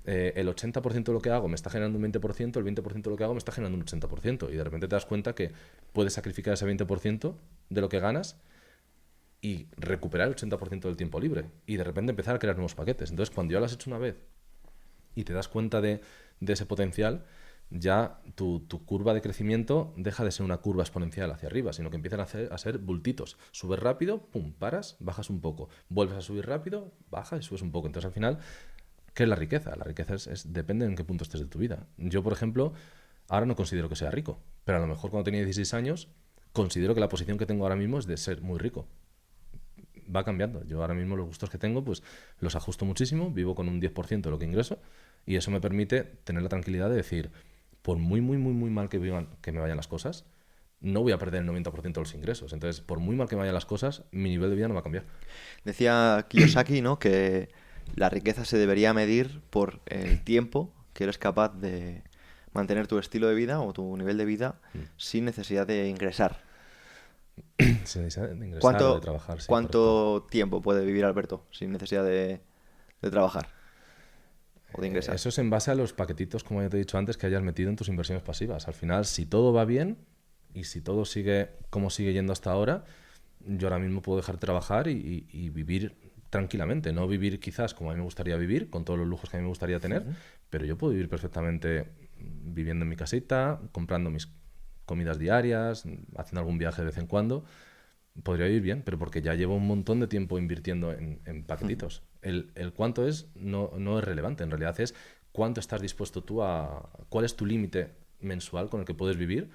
el 80% de lo que hago me está generando un 20%, el 20% de lo que hago me está generando un 80%. Y de repente te das cuenta que puedes sacrificar ese 20% de lo que ganas y recuperar el 80% del tiempo libre. Y de repente empezar a crear nuevos paquetes. Entonces, cuando ya lo has hecho una vez y te das cuenta de ese potencial, ya tu curva de crecimiento deja de ser una curva exponencial hacia arriba, sino que empiezan a ser bultitos. Subes rápido, pum, paras, bajas un poco. Vuelves a subir rápido, bajas y subes un poco. Entonces, al final, ¿qué es la riqueza? La riqueza depende en qué punto estés de tu vida. Yo, por ejemplo, ahora no considero que sea rico, pero a lo mejor cuando tenía 16 años, considero que la posición que tengo ahora mismo es de ser muy rico. Va cambiando. Yo ahora mismo los gustos que tengo, pues los ajusto muchísimo, vivo con un 10% de lo que ingreso y eso me permite tener la tranquilidad de decir, por muy mal que me vayan las cosas, no voy a perder el 90% de los ingresos. Entonces, por muy mal que me vayan las cosas, mi nivel de vida no va a cambiar. Decía Kiyosaki, ¿no?, que la riqueza se debería medir por el tiempo que eres capaz de mantener tu estilo de vida o tu nivel de vida sin necesidad de ingresar. Sin necesidad de ingresar o de trabajar. Sí, ¿Cuánto tiempo puede vivir Alberto sin necesidad de trabajar o de ingresar? Eso es en base a los paquetitos, como ya te he dicho antes, que hayas metido en tus inversiones pasivas. Al final, si todo va bien y si todo sigue como sigue yendo hasta ahora, yo ahora mismo puedo dejar de trabajar y vivir tranquilamente. No vivir quizás como a mí me gustaría vivir, con todos los lujos que a mí me gustaría tener, pero yo puedo vivir perfectamente viviendo en mi casita, comprando mis comidas diarias, haciendo algún viaje de vez en cuando. Podría vivir bien, pero porque ya llevo un montón de tiempo invirtiendo en paquetitos. El cuánto es no es relevante, en realidad es cuánto estás dispuesto tú cuál es tu límite mensual con el que puedes vivir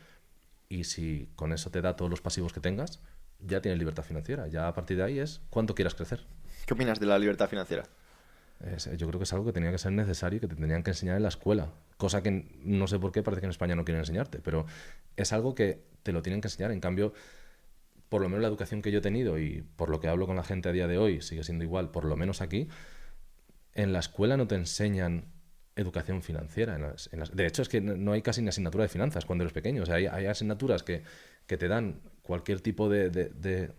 y si con eso te da todos los pasivos que tengas, ya tienes libertad financiera. Ya a partir de ahí es cuánto quieras crecer. ¿Qué opinas de la libertad financiera? Yo creo que es algo que tenía que ser necesario y que te tenían que enseñar en la escuela. Cosa que no sé por qué parece que en España no quieren enseñarte, pero es algo que te lo tienen que enseñar. En cambio, por lo menos la educación que yo he tenido y por lo que hablo con la gente a día de hoy sigue siendo igual, por lo menos aquí, en la escuela no te enseñan educación financiera. De hecho, es que no hay casi ni asignatura de finanzas cuando eres pequeño. O sea, hay asignaturas que te dan cualquier tipo de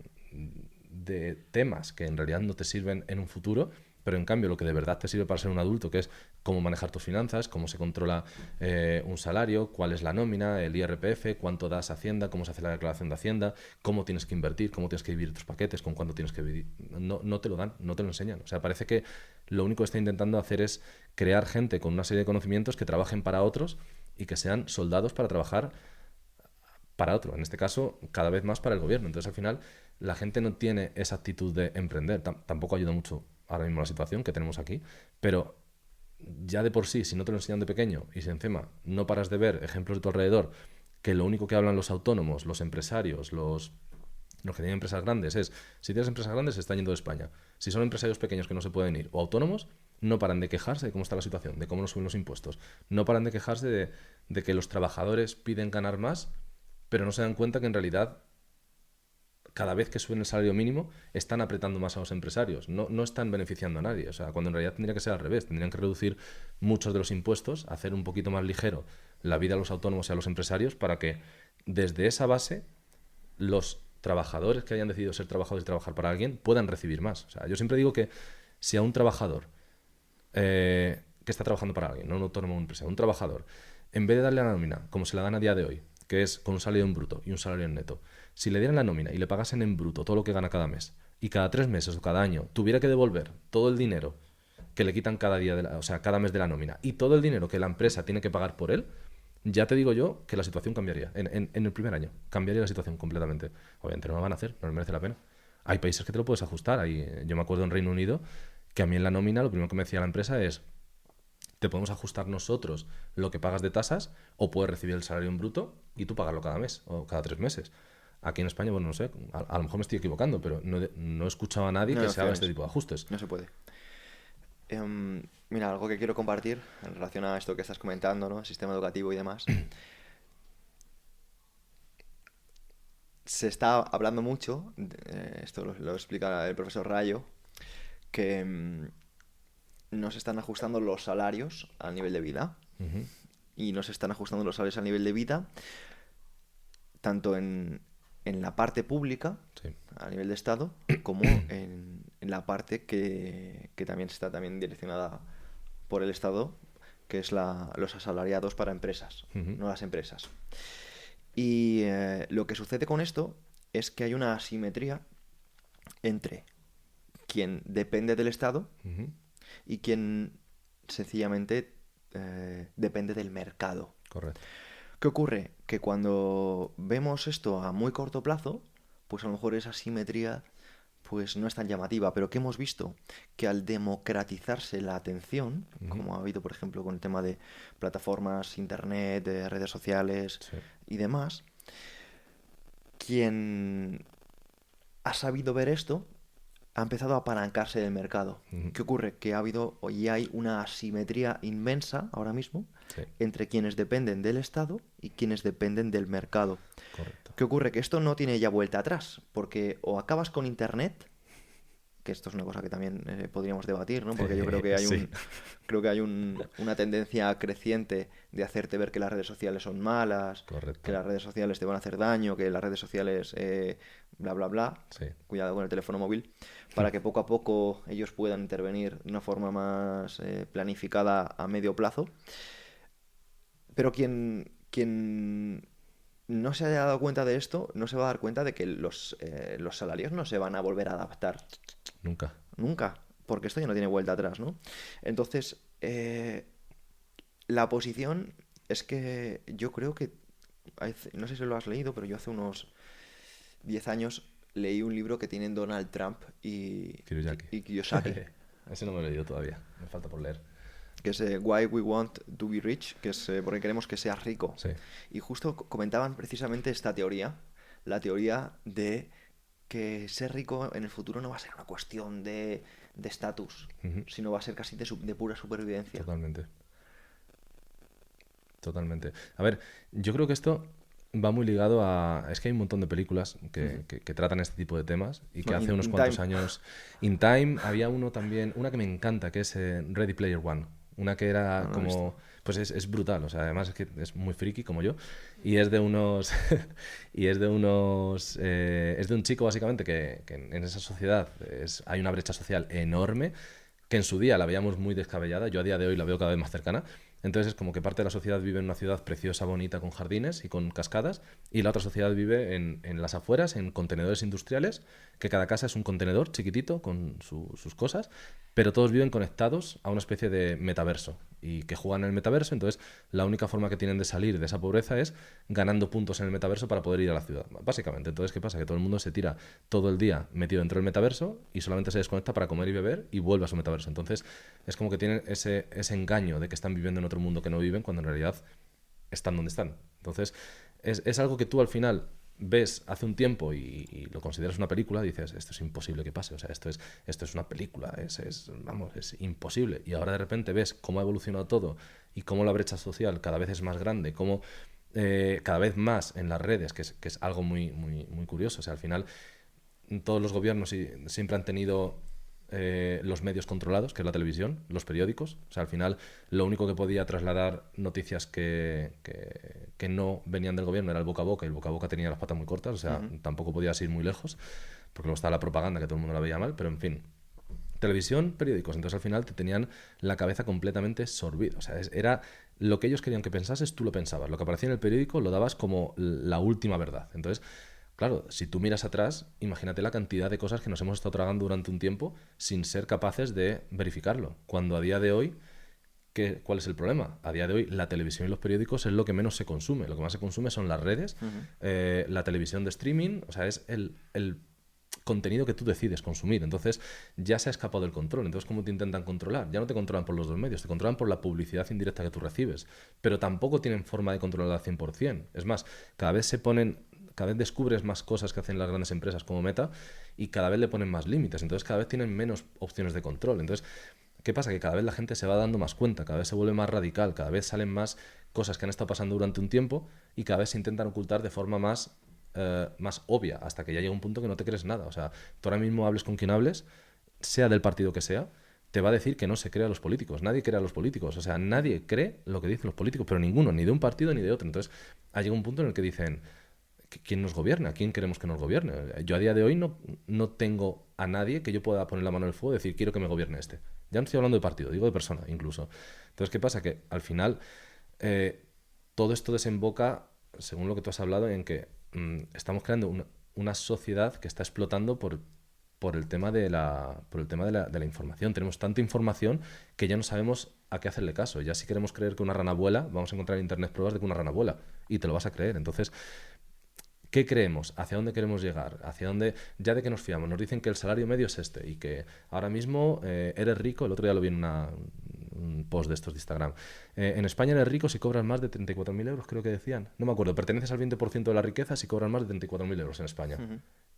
temas que en realidad no te sirven en un futuro, pero en cambio lo que de verdad te sirve para ser un adulto, que es cómo manejar tus finanzas, cómo se controla un salario, cuál es la nómina, el IRPF, cuánto das a Hacienda, cómo se hace la declaración de Hacienda, cómo tienes que invertir, cómo tienes que dividir tus paquetes, con cuánto tienes que vivir. No te lo dan, no te lo enseñan. O sea, parece que lo único que está intentando hacer es crear gente con una serie de conocimientos que trabajen para otros y que sean soldados para trabajar para otro. En este caso, cada vez más para el gobierno. Entonces, al final, la gente no tiene esa actitud de emprender. Tampoco ayuda mucho ahora mismo la situación que tenemos aquí, pero ya de por sí, si no te lo enseñan de pequeño y si encima no paras de ver ejemplos de tu alrededor que lo único que hablan los autónomos, los empresarios, los que tienen empresas grandes es, si tienes empresas grandes se están yendo de España. Si son empresarios pequeños que no se pueden ir o autónomos, no paran de quejarse de cómo está la situación, de cómo nos suben los impuestos. No paran de quejarse de que los trabajadores piden ganar más, pero no se dan cuenta que en realidad cada vez que suben el salario mínimo están apretando más a los empresarios, no están beneficiando a nadie. O sea, cuando en realidad tendría que ser al revés, tendrían que reducir muchos de los impuestos, hacer un poquito más ligero la vida a los autónomos y a los empresarios para que desde esa base los trabajadores que hayan decidido ser trabajadores y trabajar para alguien puedan recibir más. O sea, yo siempre digo que si a un trabajador que está trabajando para alguien, no un autónomo o una empresa, un trabajador, en vez de darle la nómina como se la dan a día de hoy, que es con un salario en bruto y un salario en neto, si le dieran la nómina y le pagasen en bruto todo lo que gana cada mes y cada 3 meses o cada año tuviera que devolver todo el dinero que le quitan cada día, o sea, cada mes de la nómina y todo el dinero que la empresa tiene que pagar por él, ya te digo yo que la situación cambiaría. En el primer año cambiaría la situación completamente. Obviamente no lo van a hacer, no les merece la pena. Hay países que te lo puedes ajustar. Yo me acuerdo en Reino Unido que a mí en la nómina lo primero que me decía la empresa es: te podemos ajustar nosotros lo que pagas de tasas o puedes recibir el salario en bruto y tú pagarlo cada mes o cada 3 meses. Aquí en España, bueno, no sé, a lo mejor me estoy equivocando, pero no he escuchado a nadie No hay que se haga opciones. este tipo de ajustes. No se puede. Mira, algo que quiero compartir en relación a esto que estás comentando, ¿no? El sistema educativo y demás. Se está hablando mucho, esto lo explica el profesor Rayo, que no se están ajustando los salarios al nivel de vida. Ujú. Y no se están ajustando los salarios al nivel de vida, tanto en la parte pública, Sí. a nivel de Estado, como en la parte que también está también direccionada por el Estado, que es los asalariados para empresas, Ujú. no las empresas. Y lo que sucede con esto es que hay una asimetría entre quien depende del Estado Ujú. y quien sencillamente depende del mercado. Correcto. ¿Qué ocurre? Que cuando vemos esto a muy corto plazo, pues a lo mejor esa simetría pues no es tan llamativa, pero ¿qué hemos visto? Que al democratizarse la atención, Ujú. como ha habido por ejemplo con el tema de plataformas, internet, de redes sociales Sí. y demás, quien ha sabido ver esto ha empezado a apalancarse del mercado. Ujú. ¿Qué ocurre? Que ha habido y hay una asimetría inmensa ahora mismo Sí. entre quienes dependen del Estado y quienes dependen del mercado. Correcto. ¿Qué ocurre? Que esto no tiene ya vuelta atrás, porque o acabas con Internet, que esto es una cosa que también podríamos debatir, ¿no? Porque yo creo que hay Sí. una tendencia creciente de hacerte ver que las redes sociales son malas, que Correcto. las redes sociales te van a hacer daño, que las redes sociales bla bla bla. Sí. Cuidado con el teléfono móvil, para que poco a poco ellos puedan intervenir de una forma más planificada a medio plazo. Pero quien no se haya dado cuenta de esto, no se va a dar cuenta de que los salarios no se van a volver a adaptar Nunca. nunca, porque esto ya no tiene vuelta atrás, ¿no? Entonces, la posición es que yo creo que, no sé si lo has leído, pero yo hace unos 10 años leí un libro que tienen Donald Trump Kiruyaki. y Kiyosaki, Ese no me lo he leído todavía. Me falta por leer. que es Why We Want to Be Rich, que es porque queremos que seas rico. Sí. Y justo comentaban precisamente esta teoría, la teoría de que ser rico en el futuro no va a ser una cuestión de estatus, Ujú. sino va a ser casi de pura supervivencia. Totalmente. Totalmente. A ver, yo creo que esto va muy ligado a... Es que hay un montón de películas que tratan este tipo de temas y que Bueno, hace unos In cuantos Time. años... In Time, había uno también, una que me encanta, que es Ready Player One. Una que era No, no lo he como... visto. Pues es brutal, o sea, además es que es muy friki como yo. Y es de unos... es de un chico básicamente que en esa sociedad hay una brecha social enorme que en su día la veíamos muy descabellada, yo a día de hoy la veo cada vez más cercana. Entonces es como que parte de la sociedad vive en una ciudad preciosa, bonita, con jardines y con cascadas, y la otra sociedad vive en las afueras, en contenedores industriales, que cada casa es un contenedor chiquitito con sus cosas, pero todos viven conectados a una especie de metaverso y que juegan en el metaverso. Entonces la única forma que tienen de salir de esa pobreza es ganando puntos en el metaverso para poder ir a la ciudad, básicamente. Entonces, ¿qué pasa? Que todo el mundo se tira todo el día metido dentro del metaverso y solamente se desconecta para comer y beber y vuelve a su metaverso. Entonces es como que tienen ese engaño de que están viviendo en otro mundo que no viven, cuando en realidad están donde están. Entonces es algo que tú al final ves hace un tiempo y lo consideras una película, dices, esto es imposible que pase, o sea, esto es una película, vamos, es imposible. Y ahora de repente ves cómo ha evolucionado todo y cómo la brecha social cada vez es más grande, cómo cada vez más en las redes, que es algo muy, muy, muy curioso. O sea, al final todos los gobiernos siempre han tenido los medios controlados, que es la televisión, los periódicos. O sea, al final lo único que podía trasladar noticias que no venían del gobierno era el boca a boca, y el boca a boca tenía las patas muy cortas, o sea, tampoco podías ir muy lejos, porque luego estaba la propaganda, que todo el mundo la veía mal, pero en fin. Televisión, periódicos. Entonces al final te tenían la cabeza completamente sorbida. O sea, era lo que ellos querían que pensases, tú lo pensabas. Lo que aparecía en el periódico lo dabas como la última verdad. Entonces, claro, si tú miras atrás, imagínate la cantidad de cosas que nos hemos estado tragando durante un tiempo sin ser capaces de verificarlo. Cuando a día de hoy, ¿cuál es el problema? A día de hoy la televisión y los periódicos es lo que menos se consume. Lo que más se consume son las redes, la televisión de streaming, o sea, es el contenido que tú decides consumir. Entonces ya se ha escapado del control. Entonces, ¿cómo te intentan controlar? Ya no te controlan por los dos medios, te controlan por la publicidad indirecta que tú recibes, pero tampoco tienen forma de controlar al 100%. Es más, cada vez se ponen cada vez descubres más cosas que hacen las grandes empresas como Meta y cada vez le ponen más límites. Entonces cada vez tienen menos opciones de control. Entonces, ¿qué pasa? Que cada vez la gente se va dando más cuenta, cada vez se vuelve más radical, cada vez salen más cosas que han estado pasando durante un tiempo y cada vez se intentan ocultar de forma más obvia, hasta que ya llega un punto que no te crees nada. O sea, tú ahora mismo hables con quien hables, sea del partido que sea, te va a decir que no se cree a los políticos. Nadie cree a los políticos. O sea, nadie cree lo que dicen los políticos, pero ninguno, ni de un partido ni de otro. Entonces, ha llegado un punto en el que dicen, ¿quién nos gobierna? ¿Quién queremos que nos gobierne? Yo a día de hoy no tengo a nadie que yo pueda poner la mano en el fuego y decir, quiero que me gobierne este. Ya no estoy hablando de partido, digo de persona incluso. Entonces, ¿qué pasa? Que al final todo esto desemboca, según lo que tú has hablado, en que estamos creando una sociedad que está explotando por el tema de la información. Tenemos tanta información que ya no sabemos a qué hacerle caso. Ya si queremos creer que una rana vuela, vamos a encontrar en internet pruebas de que una rana vuela y te lo vas a creer. Entonces, ¿qué creemos? ¿Hacia dónde queremos llegar? ¿Hacia dónde? Ya de que nos fiamos. Nos dicen que el salario medio es este y que ahora mismo eres rico. El otro día lo vi en un post de estos de Instagram. En España eres rico si cobras más de 34.000 euros, creo que decían. No me acuerdo. Perteneces al 20% de la riqueza si cobras más de 34.000 euros en España.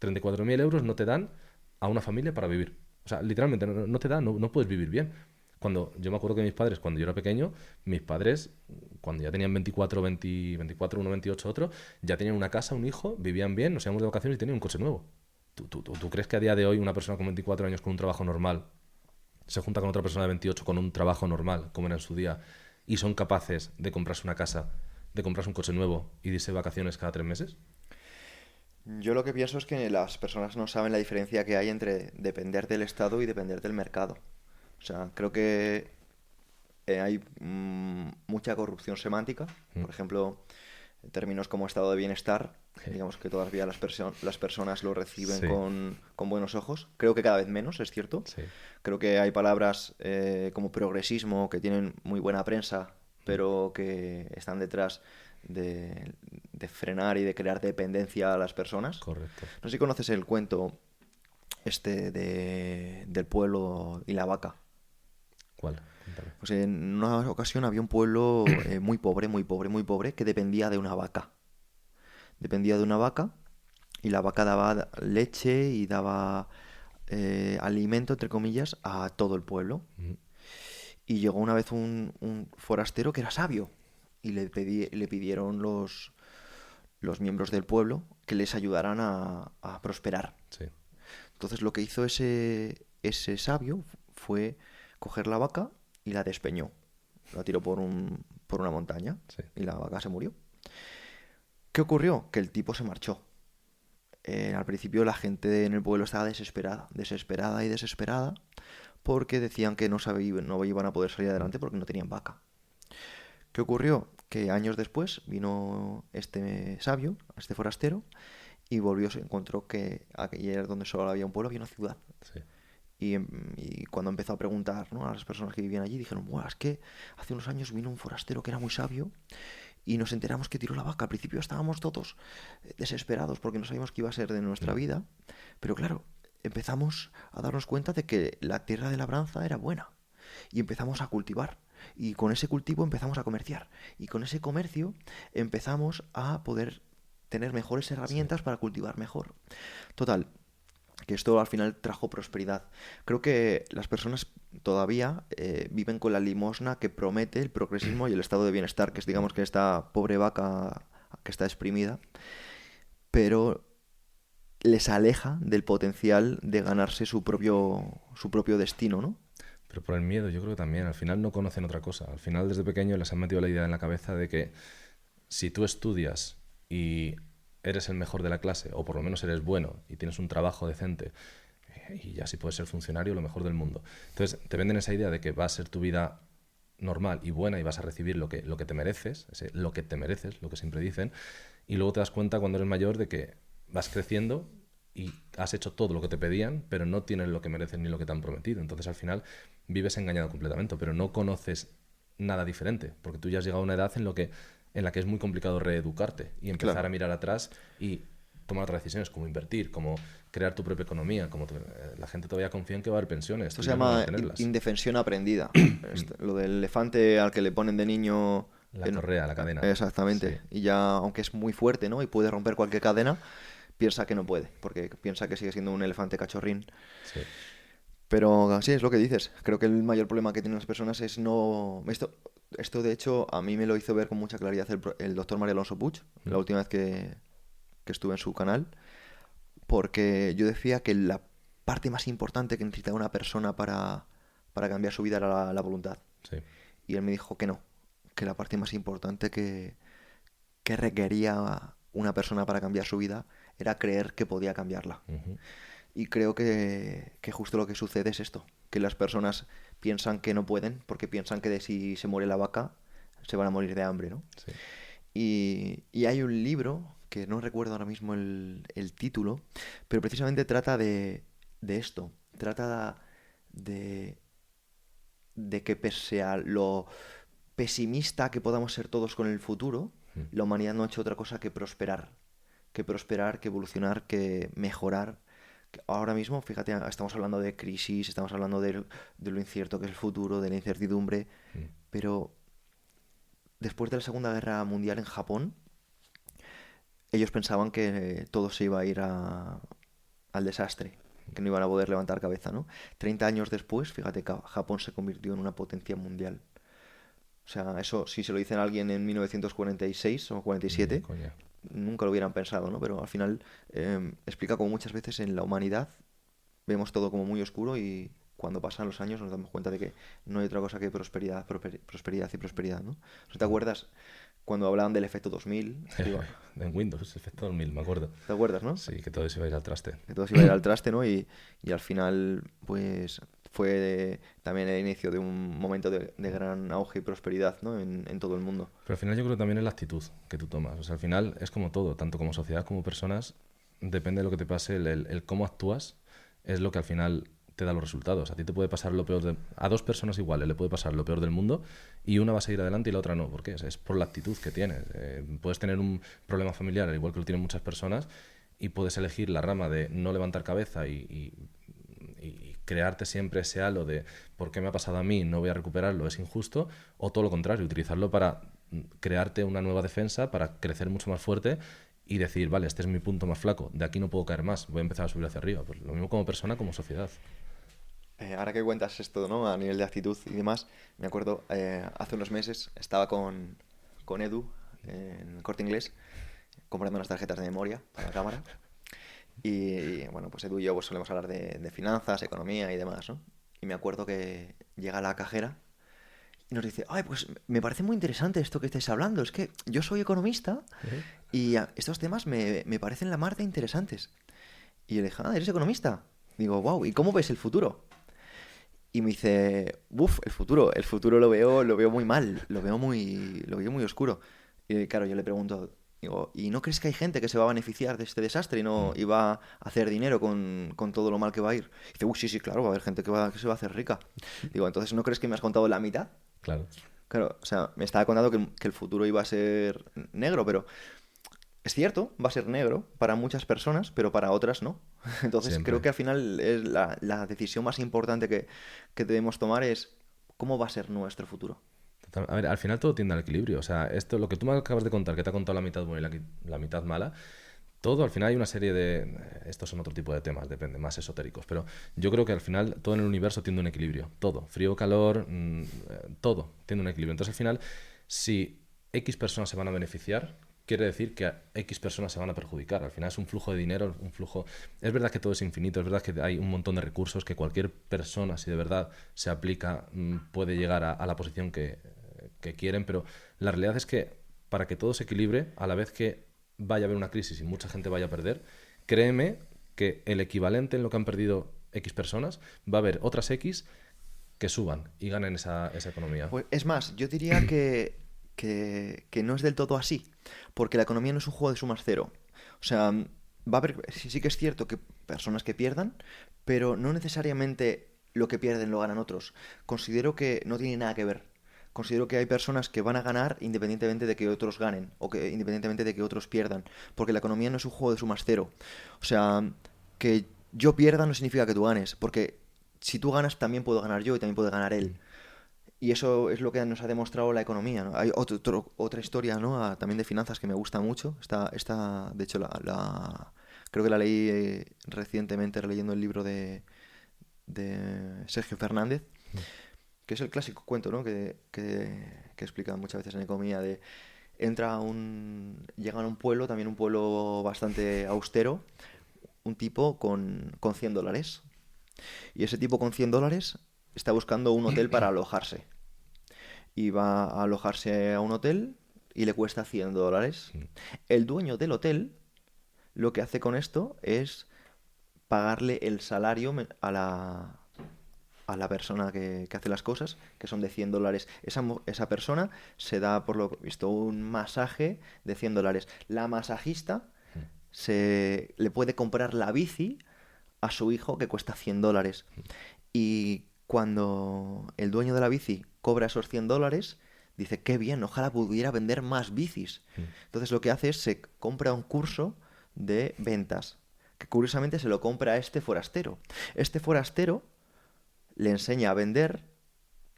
34.000 euros no te dan a una familia para vivir. O sea, literalmente no te da, no puedes vivir bien. Yo me acuerdo que mis padres, cuando yo era pequeño, mis padres, cuando ya tenían 24, 20, 24, uno 28, otro, ya tenían una casa, un hijo, vivían bien, nos íbamos de vacaciones y tenían un coche nuevo. ¿Tú crees que a día de hoy una persona con 24 años con un trabajo normal se junta con otra persona de 28 con un trabajo normal, como era en su día, y son capaces de comprarse una casa, de comprarse un coche nuevo y de irse de vacaciones cada 3 meses? Yo lo que pienso es que las personas no saben la diferencia que hay entre depender del Estado y depender del mercado. O sea, creo que hay mucha corrupción semántica. Por ejemplo, términos como estado de bienestar, digamos que todavía las personas lo reciben Sí, con buenos ojos. Creo que cada vez menos, es cierto. sí, Creo que hay palabras como progresismo que tienen muy buena prensa, pero que están detrás de frenar y de crear dependencia a las personas. correcto. No sé si conoces el cuento del pueblo y la vaca. ¿Cuál? Cuéntame. Pues en una ocasión había un pueblo muy pobre, muy pobre, muy pobre, que dependía de una vaca. Dependía de una vaca y la vaca daba leche y daba alimento, entre comillas, a todo el pueblo. Mm, Y llegó una vez un forastero que era sabio y le pidieron los miembros del pueblo que les ayudaran a prosperar. sí, Entonces lo que hizo ese sabio fue coger la vaca y la despeñó. La tiró por una montaña sí. y la vaca se murió. ¿Qué ocurrió? Que el tipo se marchó. Al principio la gente en el pueblo estaba desesperada, desesperada y desesperada, porque decían que no iban a poder salir adelante porque no tenían vaca. ¿Qué ocurrió? Que años después vino este sabio, este forastero, y se encontró que aquí era donde solo había un pueblo, había una ciudad. Sí. Y cuando empezó a preguntar, ¿no?, a las personas que vivían allí, dijeron, bueno, es que hace unos años vino un forastero que era muy sabio y nos enteramos que tiró la vaca. Al principio estábamos todos desesperados porque no sabíamos qué iba a ser de nuestra vida, pero claro, empezamos a darnos cuenta de que la tierra de labranza era buena y empezamos a cultivar. Y con ese cultivo empezamos a comerciar. Y con ese comercio empezamos a poder tener mejores herramientas para cultivar mejor. Total, que esto al final trajo prosperidad. Creo que las personas todavía viven con la limosna que promete el progresismo y el estado de bienestar, que es, digamos, que esta pobre vaca que está exprimida, pero les aleja del potencial de ganarse su propio destino, ¿no? Pero por el miedo, yo creo que también. Al final no conocen otra cosa. Al final, desde pequeño, les han metido la idea en la cabeza de que si tú estudias y eres el mejor de la clase, o por lo menos eres bueno y tienes un trabajo decente, y ya si puedes ser funcionario, lo mejor del mundo. Entonces, te venden esa idea de que va a ser tu vida normal y buena y vas a recibir lo que te mereces, lo que te mereces, lo que siempre dicen, y luego te das cuenta cuando eres mayor de que vas creciendo y has hecho todo lo que te pedían, pero no tienes lo que mereces ni lo que te han prometido. Entonces, al final, vives engañado completamente, pero no conoces nada diferente, porque tú ya has llegado a una edad en la que es muy complicado reeducarte y empezar Claro. a mirar atrás y tomar otras decisiones, como invertir, como crear tu propia economía, la gente todavía confía en que va a haber pensiones, Esto tú se ya no vas llama a tenerlas. indefensión aprendida. Lo del elefante al que le ponen de niño La correa, la cadena. Exactamente. Sí. Y ya, aunque es muy fuerte, ¿no? Y puede romper cualquier cadena, piensa que no puede, porque piensa que sigue siendo un elefante cachorrín. Sí. Pero sí, es lo que dices. Creo que el mayor problema que tienen las personas es no... Esto de hecho, a mí me lo hizo ver con mucha claridad el doctor Mario Alonso Puig, la última vez que estuve en su canal, porque yo decía que la parte más importante que necesitaba una persona para cambiar su vida era la voluntad. Sí. Y él me dijo que no, que la parte más importante que requería una persona para cambiar su vida era creer que podía cambiarla. Ujú. Y creo que justo lo que sucede es esto, que las personas piensan que no pueden porque piensan que de si se muere la vaca se van a morir de hambre, ¿no? Sí. Y hay un libro, que no recuerdo ahora mismo el título, pero precisamente trata de esto, trata de, de que pese a lo pesimista que podamos ser todos con el futuro, la humanidad no ha hecho otra cosa que prosperar, que evolucionar, que mejorar. Ahora mismo, fíjate, estamos hablando de crisis, estamos hablando de lo incierto que es el futuro, de la incertidumbre, pero después de la Segunda Guerra Mundial en Japón, ellos pensaban que todo se iba a ir al desastre, que no iban a poder levantar cabeza, ¿no? 30 años después, fíjate que Japón se convirtió en una potencia mundial. O sea, eso si se lo dicen a alguien en 1946 o 47, Coña. nunca lo hubieran pensado, ¿no? Pero al final explica como muchas veces en la humanidad vemos todo como muy oscuro y cuando pasan los años nos damos cuenta de que no hay otra cosa que prosperidad, prosperidad y prosperidad, ¿no? ¿No te acuerdas cuando hablaban del efecto 2000? En Windows, efecto 2000, me acuerdo. ¿Te acuerdas, no? Sí, que todo se iba a ir al traste. Que todo se iba a ir al traste, ¿no? Y al final, pues fue también el inicio de un momento de gran auge y prosperidad, ¿no? En todo el mundo. Pero al final yo creo que también es la actitud que tú tomas. O sea, al final es como todo, tanto como sociedad como personas, depende de lo que te pase, el cómo actúas es lo que al final te da los resultados. A ti te puede pasar lo peor a dos personas iguales le puede pasar lo peor del mundo y una va a seguir adelante y la otra no. ¿Por qué? Es por la actitud que tienes. Puedes tener un problema familiar, al igual que lo tienen muchas personas, y puedes elegir la rama de no levantar cabeza y crearte siempre ese halo de ¿por qué me ha pasado a mí? No voy a recuperarlo, es injusto, o todo lo contrario, utilizarlo para crearte una nueva defensa, para crecer mucho más fuerte y decir, vale, este es mi punto más flaco, de aquí no puedo caer más, voy a empezar a subir hacia arriba. Pues lo mismo como persona, como sociedad. Ahora que cuentas esto, ¿no? A nivel de actitud y demás, me acuerdo, hace unos meses estaba con Edu en el Corte Inglés comprando unas tarjetas de memoria para la cámara. Y bueno, pues Edu y yo pues, solemos hablar de finanzas, economía y demás, ¿no? Y me acuerdo que llega la cajera y nos dice, ay, pues me parece muy interesante esto que estáis hablando. Es que yo soy economista y estos temas me parecen la mar de interesantes. Y yo le dije, ah, ¿eres economista? Digo, wow, ¿y cómo ves el futuro? Y me dice, uff, el futuro lo veo muy mal, lo veo muy oscuro. Y claro, yo le pregunto, digo, ¿y no crees que hay gente que se va a beneficiar de este desastre y va a hacer dinero con todo lo mal que va a ir? Y dice, uy, sí, sí, claro, va a haber gente que se va a hacer rica. Digo, entonces, ¿no crees que me has contado la mitad? Claro. Claro, o sea, me estaba contando que el futuro iba a ser negro, pero es cierto, va a ser negro para muchas personas, pero para otras no. Entonces Siempre. creo que al final es la decisión más importante que debemos tomar es cómo va a ser nuestro futuro. A ver, al final todo tiende al equilibrio. O sea, esto, lo que tú me acabas de contar, que te ha contado la mitad buena y la mitad mala, todo al final hay una serie de... Estos son otro tipo de temas, depende, más esotéricos. Pero yo creo que al final todo en el universo tiene un equilibrio. Todo. Frío, calor, todo tiene un equilibrio. Entonces al final, si X personas se van a beneficiar, quiere decir que a X personas se van a perjudicar. Al final es un flujo de dinero, un flujo... Es verdad que todo es infinito, es verdad que hay un montón de recursos, que cualquier persona, si de verdad se aplica, puede llegar a la posición que quieren, pero la realidad es que para que todo se equilibre, a la vez que vaya a haber una crisis y mucha gente vaya a perder, créeme que el equivalente en lo que han perdido X personas, va a haber otras X que suban y ganen esa economía. Pues es más, yo diría que no es del todo así, porque la economía no es un juego de sumas cero. O sea, va a haber, sí que es cierto que personas que pierdan, pero no necesariamente lo que pierden lo ganan otros. Considero que no tiene nada que ver. Considero que hay personas que van a ganar independientemente de que otros ganen o que independientemente de que otros pierdan, porque la economía no es un juego de sumas cero. O sea, que yo pierda no significa que tú ganes, porque si tú ganas también puedo ganar yo y también puede ganar él. Y eso es lo que nos ha demostrado la economía, ¿no? Hay otra historia, ¿no? También de finanzas que me gusta mucho. De hecho, creo que la leí recientemente releyendo el libro de Sergio Fernández, que es el clásico cuento, ¿no? Que explica muchas veces en economía de llegan a un pueblo, también un pueblo bastante austero, un tipo con $100. Y ese tipo con $100 está buscando un hotel para alojarse. Y va a alojarse a un hotel y le cuesta $100. El dueño del hotel lo que hace con esto es pagarle el salario a la persona que hace las cosas, que son de $100. Esa persona se da, por lo visto, un masaje de $100. La masajista le puede comprar la bici a su hijo que cuesta $100. Y cuando el dueño de la bici cobra esos $100, dice, qué bien, ojalá pudiera vender más bicis. Entonces lo que hace es se compra un curso de ventas, que curiosamente se lo compra a este forastero. Este forastero le enseña a vender,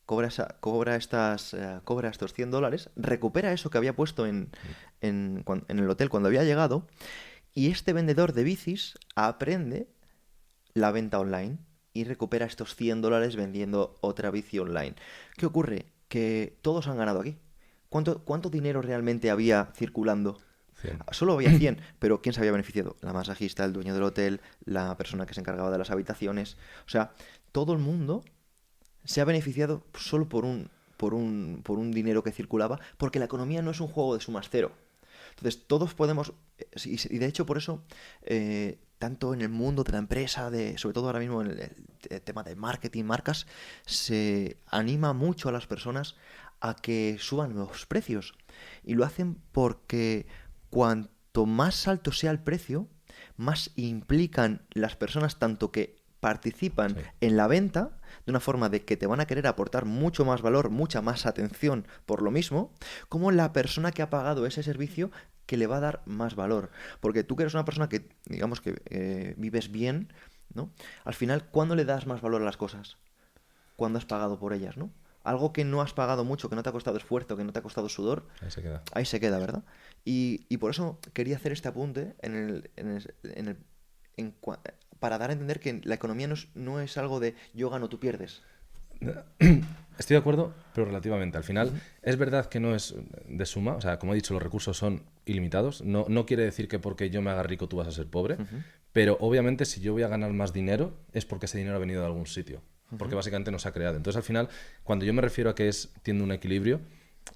cobra estos $100, recupera eso que había puesto en el hotel cuando había llegado, y este vendedor de bicis aprende la venta online y recupera estos $100 vendiendo otra bici online. ¿Qué ocurre? Que todos han ganado aquí. ¿Cuánto dinero realmente había circulando? 100. Solo había 100, pero ¿quién se había beneficiado? La masajista, el dueño del hotel, la persona que se encargaba de las habitaciones. O sea, todo el mundo se ha beneficiado solo por un dinero que circulaba, porque la economía no es un juego de sumas cero. Entonces, todos podemos, y de hecho por eso, tanto en el mundo de la empresa, sobre todo ahora mismo en el tema de marketing, marcas, se anima mucho a las personas a que suban los precios. Y lo hacen porque cuanto más alto sea el precio, más implican las personas tanto que participan en la venta de una forma de que te van a querer aportar mucho más valor, mucha más atención por lo mismo, como la persona que ha pagado ese servicio que le va a dar más valor. Porque tú que eres una persona que, digamos que vives bien, ¿no? Al final, ¿cuándo le das más valor a las cosas? Cuando has pagado por ellas, ¿no? Algo que no has pagado mucho, que no te ha costado esfuerzo, que no te ha costado sudor, ahí se queda, ¿verdad? Y por eso quería hacer este apunte para dar a entender que la economía no es algo de yo gano, tú pierdes. Estoy de acuerdo, pero relativamente. Al final, es verdad que no es de suma. O sea, como he dicho, los recursos son ilimitados. No quiere decir que porque yo me haga rico tú vas a ser pobre. Pero obviamente si yo voy a ganar más dinero es porque ese dinero ha venido de algún sitio. Porque básicamente no se ha creado. Entonces, al final, cuando yo me refiero a que tiene un equilibrio,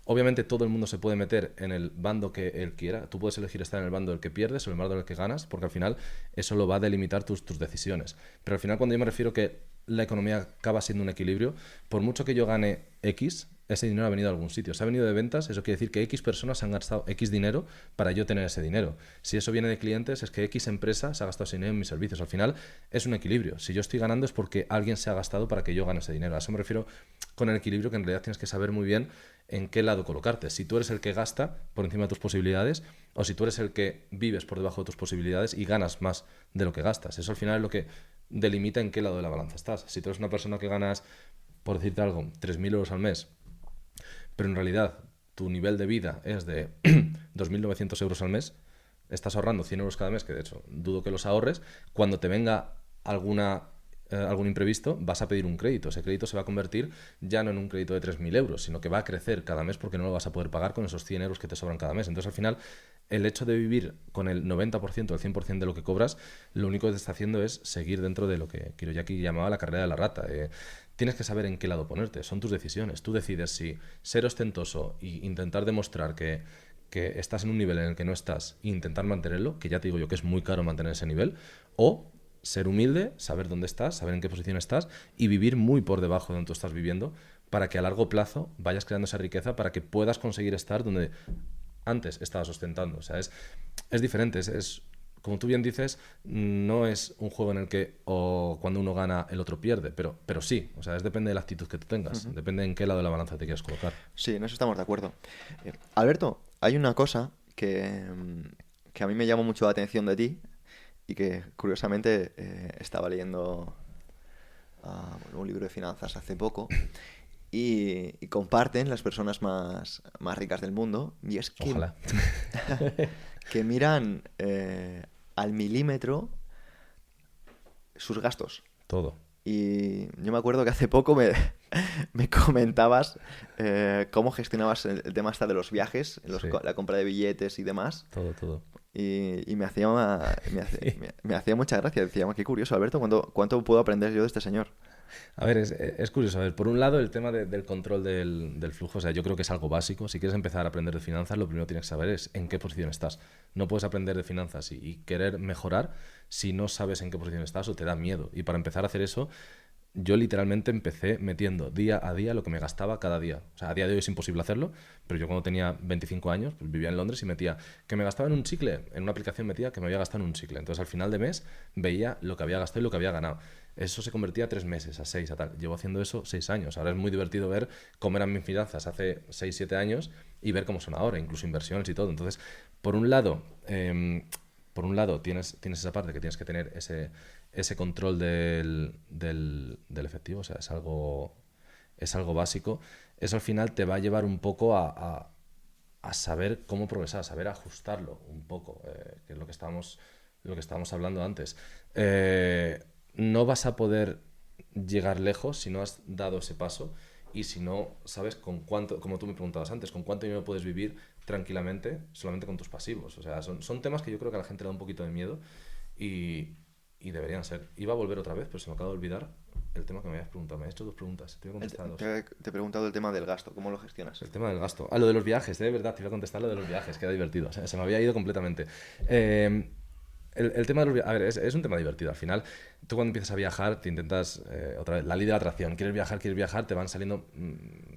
obviamente todo el mundo se puede meter en el bando que él quiera. Tú puedes elegir estar en el bando del que pierdes o en el bando del que ganas, porque al final eso lo va a delimitar tus decisiones. Pero al final, cuando yo me refiero que la economía acaba siendo un equilibrio, por mucho que yo gane X, ese dinero ha venido de algún sitio. Si ha venido de ventas, eso quiere decir que X personas han gastado X dinero para yo tener ese dinero. Si eso viene de clientes, es que X empresa se ha gastado ese dinero en mis servicios. Al final es un equilibrio. Si yo estoy ganando es porque alguien se ha gastado para que yo gane ese dinero. A eso me refiero con el equilibrio, que en realidad tienes que saber muy bien en qué lado colocarte. Si tú eres el que gasta por encima de tus posibilidades o si tú eres el que vives por debajo de tus posibilidades y ganas más de lo que gastas. Eso al final es lo que delimita en qué lado de la balanza estás. Si tú eres una persona que ganas, por decirte algo, 3.000 euros al mes, pero en realidad tu nivel de vida es de 2.900 euros al mes, estás ahorrando 100 euros cada mes, que de hecho dudo que los ahorres, cuando te venga algún imprevisto, vas a pedir un crédito. Ese crédito se va a convertir ya no en un crédito de 3.000 euros, sino que va a crecer cada mes porque no lo vas a poder pagar con esos 100 euros que te sobran cada mes. Entonces, al final, el hecho de vivir con el 90%, el 100% de lo que cobras, lo único que te está haciendo es seguir dentro de lo que Kiyosaki llamaba la carrera de la rata. Tienes que saber en qué lado ponerte, son tus decisiones. Tú decides si ser ostentoso e intentar demostrar que estás en un nivel en el que no estás e intentar mantenerlo, que ya te digo yo que es muy caro mantener ese nivel, o ser humilde, saber dónde estás, saber en qué posición estás y vivir muy por debajo de donde tú estás viviendo para que a largo plazo vayas creando esa riqueza para que puedas conseguir estar donde antes estabas ostentando. O sea, es diferente, es como tú bien dices, no es un juego en el que cuando uno gana el otro pierde, pero sí, o sea, depende de la actitud que tú tengas, depende en qué lado de la balanza te quieras colocar. Sí, en eso estamos de acuerdo. Alberto, hay una cosa que a mí me llamó mucho la atención de ti y que curiosamente estaba leyendo un libro de finanzas hace poco y comparten las personas más ricas del mundo. Y es que, Ojalá. que miran al milímetro sus gastos. Todo. Y yo me acuerdo que hace poco me comentabas cómo gestionabas el tema hasta de los viajes, Sí, la compra de billetes y demás. todo, todo. Y me hacía mucha gracia. Decía, "Ma, qué curioso, Alberto, ¿cuánto puedo aprender yo de este señor?" A ver, es curioso. A ver, por un lado, el tema del control del flujo, o sea, yo creo que es algo básico. Si quieres empezar a aprender de finanzas, lo primero que tienes que saber es en qué posición estás. No puedes aprender de finanzas y querer mejorar si no sabes en qué posición estás o te da miedo. Y para empezar a hacer eso, yo literalmente empecé metiendo día a día lo que me gastaba cada día. O sea, a día de hoy es imposible hacerlo, pero yo cuando tenía 25 años, pues vivía en Londres y metía que me gastaba en un chicle. En una aplicación metía que me había gastado en un chicle. Entonces al final de mes veía lo que había gastado y lo que había ganado. Eso se convertía a 3 meses, a 6, a tal. Llevo haciendo eso 6 años. Ahora es muy divertido ver cómo eran mis finanzas hace 6, 7 años y ver cómo son ahora, incluso inversiones y todo. Entonces, por un lado, tienes esa parte que tienes que tener ese control del efectivo, o sea, es algo básico. Eso al final te va a llevar un poco a saber cómo progresar, a saber ajustarlo un poco, que es lo que estábamos hablando antes. No vas a poder llegar lejos si no has dado ese paso y si no sabes con cuánto, como tú me preguntabas antes, con cuánto dinero puedes vivir tranquilamente solamente con tus pasivos. O sea, son temas que yo creo que a la gente le da un poquito de miedo y, y deberían ser. Iba a volver otra vez, pero se me acaba de olvidar el tema que me habías preguntado. Me has hecho 2 preguntas, te voy a contestar dos. Te he preguntado el tema del gasto, ¿cómo lo gestionas? El tema del gasto. Ah, lo de los viajes, de verdad, te iba a contestar lo de los viajes, queda divertido. O sea, se me había ido completamente. Eh, el tema de los viajes, a ver, es un tema divertido. Al final, tú cuando empiezas a viajar, te intentas, otra vez, la ley de la atracción. Quieres viajar, te van saliendo,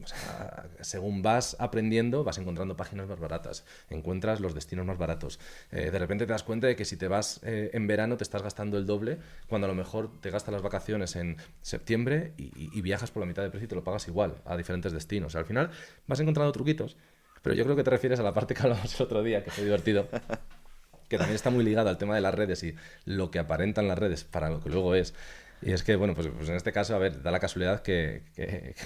o sea, según vas aprendiendo, vas encontrando páginas más baratas, encuentras los destinos más baratos. De repente te das cuenta de que si te vas en verano, te estás gastando el doble, cuando a lo mejor te gastas las vacaciones en septiembre y viajas por la mitad de precio y te lo pagas igual a diferentes destinos. O sea, al final vas encontrando truquitos, pero yo creo que te refieres a la parte que hablamos el otro día, que fue divertido, que también está muy ligado al tema de las redes y lo que aparentan las redes para lo que luego es. Y es que, bueno, pues en este caso, a ver, da la casualidad que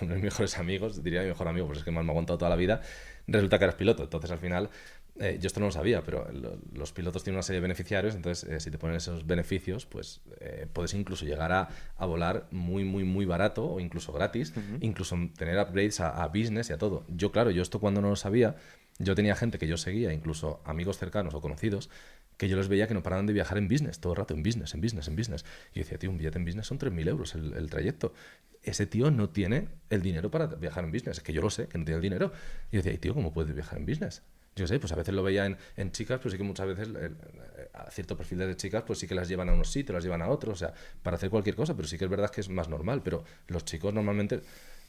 uno de mis mejores amigos, diría mi mejor amigo, pues es que más me ha aguantado toda la vida, resulta que eres piloto. Entonces, al final, yo esto no lo sabía, pero los pilotos tienen una serie de beneficiarios, entonces, si te ponen esos beneficios, pues puedes incluso llegar a volar muy, muy, muy barato o incluso gratis, Ujú. incluso tener upgrades a business y a todo. Yo, claro, yo esto cuando no lo sabía, yo tenía gente que yo seguía, incluso amigos cercanos o conocidos, que yo los veía que no paraban de viajar en business, todo el rato en business, en business, en business. Y yo decía, tío, un billete en business son 3.000 euros el trayecto. Ese tío no tiene el dinero para viajar en business. Es que yo lo sé, que no tiene el dinero. Y yo decía, ¿y tío, cómo puedes viajar en business? Yo sé, pues a veces lo veía en chicas, pues sí que muchas veces a cierto perfil de chicas, pues sí que las llevan a unos sitios, las llevan a otros, o sea, para hacer cualquier cosa, pero sí que es verdad que es más normal. Pero los chicos normalmente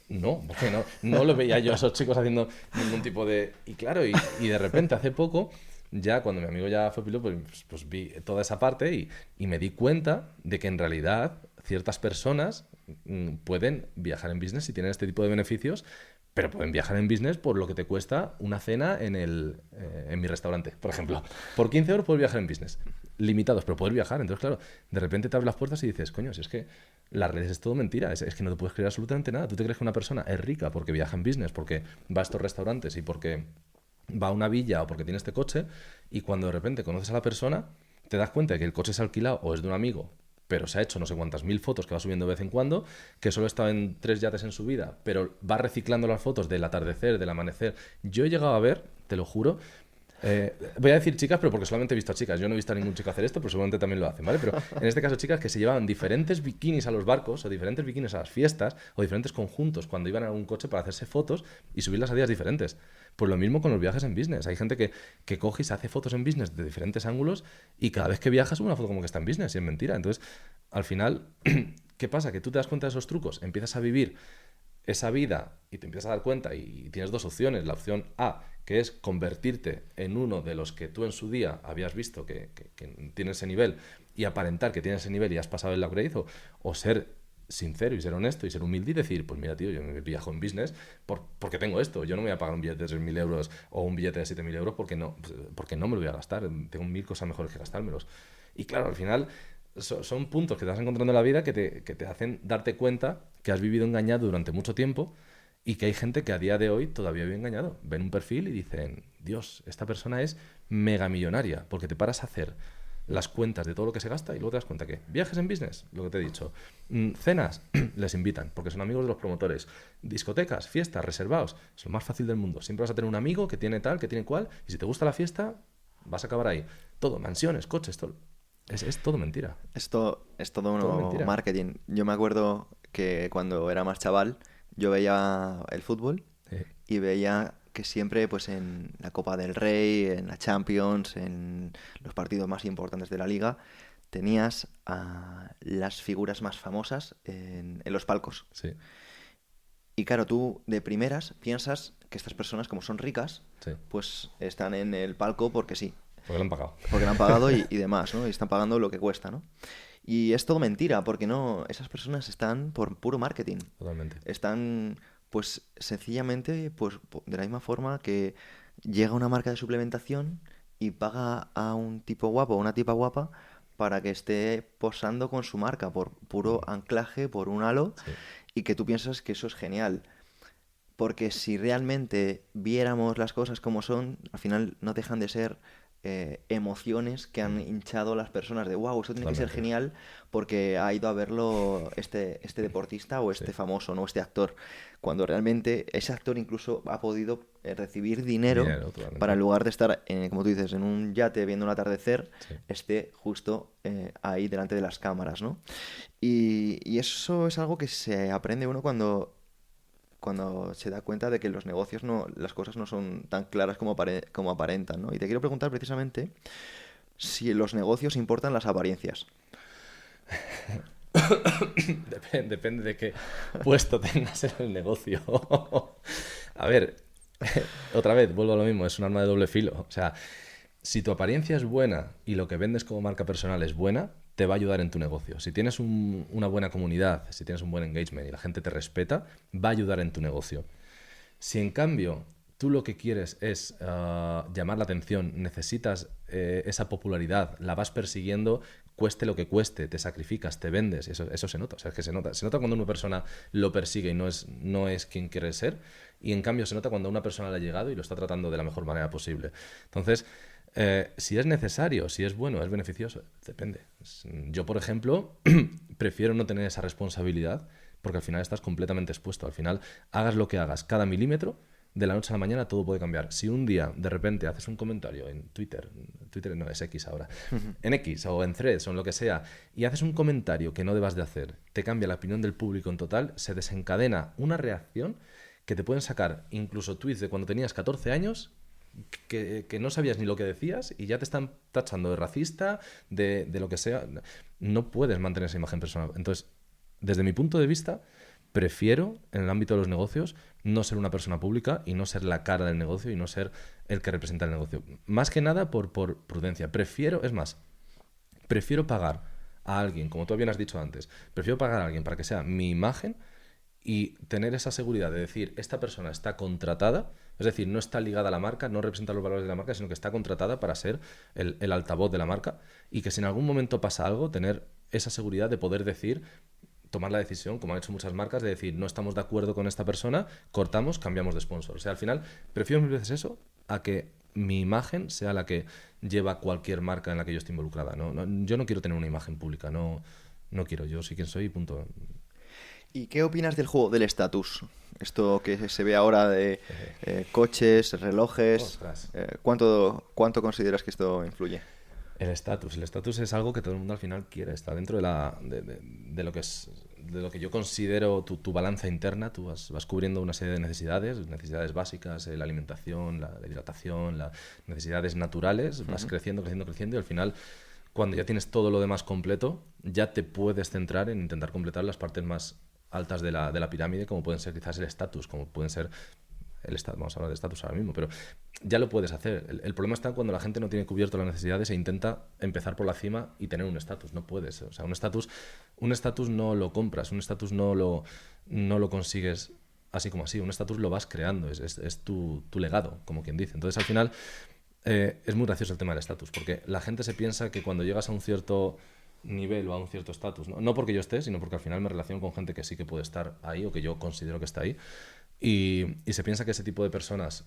no, porque no lo veía yo a esos chicos haciendo ningún tipo de... Y claro, y de repente hace poco, ya cuando mi amigo ya fue piloto, pues vi toda esa parte y me di cuenta de que en realidad ciertas personas pueden viajar en business y tienen este tipo de beneficios, pero pueden viajar en business por lo que te cuesta una cena en mi restaurante, por ejemplo. Por 15 euros puedes viajar en business. Limitados, pero puedes viajar. Entonces, claro, de repente te abres las puertas y dices, coño, si es que las redes es todo mentira, es que no te puedes creer absolutamente nada. Tú te crees que una persona es rica porque viaja en business, porque va a estos restaurantes y porque va a una villa o porque tiene este coche, y cuando de repente conoces a la persona, te das cuenta de que el coche es alquilado o es de un amigo, pero se ha hecho no sé cuántas mil fotos que va subiendo de vez en cuando, que solo está en 3 yates en su vida, pero va reciclando las fotos del atardecer, del amanecer. Yo he llegado a ver, te lo juro, voy a decir chicas, pero porque solamente he visto a chicas. Yo no he visto a ningún chico hacer esto, pero seguramente también lo hacen, ¿vale? Pero en este caso chicas que se llevaban diferentes bikinis a los barcos o diferentes bikinis a las fiestas o diferentes conjuntos cuando iban a un coche para hacerse fotos y subirlas a días diferentes. Pues lo mismo con los viajes en business. Hay gente que coge y se hace fotos en business de diferentes ángulos y cada vez que viaja sube una foto como que está en business y es mentira. Entonces, al final, ¿qué pasa? Que tú te das cuenta de esos trucos, empiezas a vivir esa vida y te empiezas a dar cuenta y tienes dos opciones. La opción A, que es convertirte en uno de los que tú en su día habías visto que tiene ese nivel y aparentar que tienes ese nivel y has pasado el upgrade, o ser sincero y ser honesto y ser humilde y decir, pues mira, tío, yo me viajo en business porque tengo esto. Yo no me voy a pagar un billete de 3.000 euros o un billete de 7.000 euros porque no me lo voy a gastar. Tengo mil cosas mejores que gastármelos. Y claro, al final son puntos que te vas encontrando en la vida que te hacen darte cuenta que has vivido engañado durante mucho tiempo Y que hay gente que a día de hoy todavía vive engañado. Ven un perfil y dicen, Dios, esta persona es mega millonaria, porque te paras a hacer las cuentas de todo lo que se gasta y luego te das cuenta que viajes en business, lo que te he dicho, cenas, les invitan, porque son amigos de los promotores, discotecas, fiestas, reservados, es lo más fácil del mundo. Siempre vas a tener un amigo que tiene tal, que tiene cual, y si te gusta la fiesta, vas a acabar ahí. Todo, mansiones, coches, todo. Es todo mentira. Esto es todo Todo uno mentira. marketing. Yo me acuerdo que cuando era más chaval, yo veía el fútbol y veía que siempre pues en la Copa del Rey, en la Champions, en los partidos más importantes de la liga, tenías a las figuras más famosas en los palcos. Sí, Y claro, tú de primeras piensas que estas personas, como son ricas, sí. pues están en el palco porque sí, Porque lo han pagado. porque lo han pagado y demás, ¿no? Y están pagando lo que cuesta, ¿no? Y es todo mentira, porque no, esas personas están por puro marketing. Totalmente. Están, pues, sencillamente, pues, de la misma forma que llega una marca de suplementación y paga a un tipo guapo o una tipa guapa para que esté posando con su marca por puro anclaje, por un halo, Sí. y que tú piensas que eso es genial. Porque si realmente viéramos las cosas como son, al final no dejan de ser emociones que han hinchado a las personas de wow, esto tiene que ser Totalmente. genial porque ha ido a verlo este deportista o este Sí. famoso, ¿no? Este actor. Cuando realmente ese actor incluso ha podido recibir dinero Dinero, totalmente. para en lugar de estar, como tú dices, en un yate viendo un atardecer, Sí. esté justo ahí delante de las cámaras, ¿no? Y eso es algo que se aprende uno cuando se da cuenta de que los negocios no, las cosas no son tan claras como aparentan, ¿no? Y te quiero preguntar precisamente si en los negocios importan las apariencias. Depende de qué puesto tengas en el negocio. A ver, otra vez, vuelvo a lo mismo, es un arma de doble filo. O sea, si tu apariencia es buena y lo que vendes como marca personal es buena, te va a ayudar en tu negocio. Si tienes una buena comunidad, si tienes un buen engagement y la gente te respeta, va a ayudar en tu negocio. Si en cambio tú lo que quieres es llamar la atención, necesitas esa popularidad, la vas persiguiendo, cueste lo que cueste, te sacrificas, te vendes, eso se nota. O sea, es que se nota. Se nota cuando una persona lo persigue y no es quien quiere ser, y en cambio se nota cuando a una persona le ha llegado y lo está tratando de la mejor manera posible. Entonces, si es necesario, si es bueno, es beneficioso, depende. Yo, por ejemplo, prefiero no tener esa responsabilidad porque al final estás completamente expuesto. Al final, hagas lo que hagas, cada milímetro, de la noche a la mañana todo puede cambiar. Si un día de repente haces un comentario en Twitter no es X ahora, en X o en Threads o en lo que sea, y haces un comentario que no debas de hacer, te cambia la opinión del público en total, se desencadena una reacción que te pueden sacar incluso tweets de cuando tenías 14 años que no sabías ni lo que decías y ya te están tachando de racista, de lo que sea. No puedes mantener esa imagen personal. Entonces, desde mi punto de vista, prefiero, en el ámbito de los negocios, no ser una persona pública y no ser la cara del negocio y no ser el que representa el negocio. Más que nada por prudencia. Prefiero pagar a alguien, como tú bien has dicho antes, prefiero pagar a alguien para que sea mi imagen y tener esa seguridad de decir, esta persona está contratada, es decir, no está ligada a la marca, no representa los valores de la marca, sino que está contratada para ser el altavoz de la marca, y que si en algún momento pasa algo, tener esa seguridad de poder decir, tomar la decisión, como han hecho muchas marcas, de decir, no estamos de acuerdo con esta persona, cortamos, cambiamos de sponsor. O sea, al final, prefiero mil veces eso a que mi imagen sea la que lleva cualquier marca en la que yo esté involucrada. Yo no quiero tener una imagen pública, no quiero, yo soy quien soy y punto. ¿Y qué opinas del juego del estatus? Esto que se ve ahora de coches, relojes. Ostras. ¿Cuánto consideras que esto influye? El estatus es algo que todo el mundo al final quiere, está dentro de lo que es, de lo que yo considero tu balanza interna. Tú vas cubriendo una serie de necesidades básicas, la alimentación, la hidratación, las necesidades naturales, vas creciendo y al final, cuando ya tienes todo lo demás completo, ya te puedes centrar en intentar completar las partes más altas de la pirámide, como pueden ser quizás el estatus, como pueden ser vamos a hablar de estatus ahora mismo, pero ya lo puedes hacer. El problema está cuando la gente no tiene cubierto las necesidades e intenta empezar por la cima y tener un estatus. No puedes. O sea, un estatus no lo compras, un estatus no lo consigues así como así. Un estatus lo vas creando, es tu legado, como quien dice. Entonces, al final, es muy gracioso el tema del estatus, porque la gente se piensa que cuando llegas a un cierto nivel o a un cierto estatus, no porque yo esté, sino porque al final me relaciono con gente que sí que puede estar ahí o que yo considero que está ahí, y se piensa que ese tipo de personas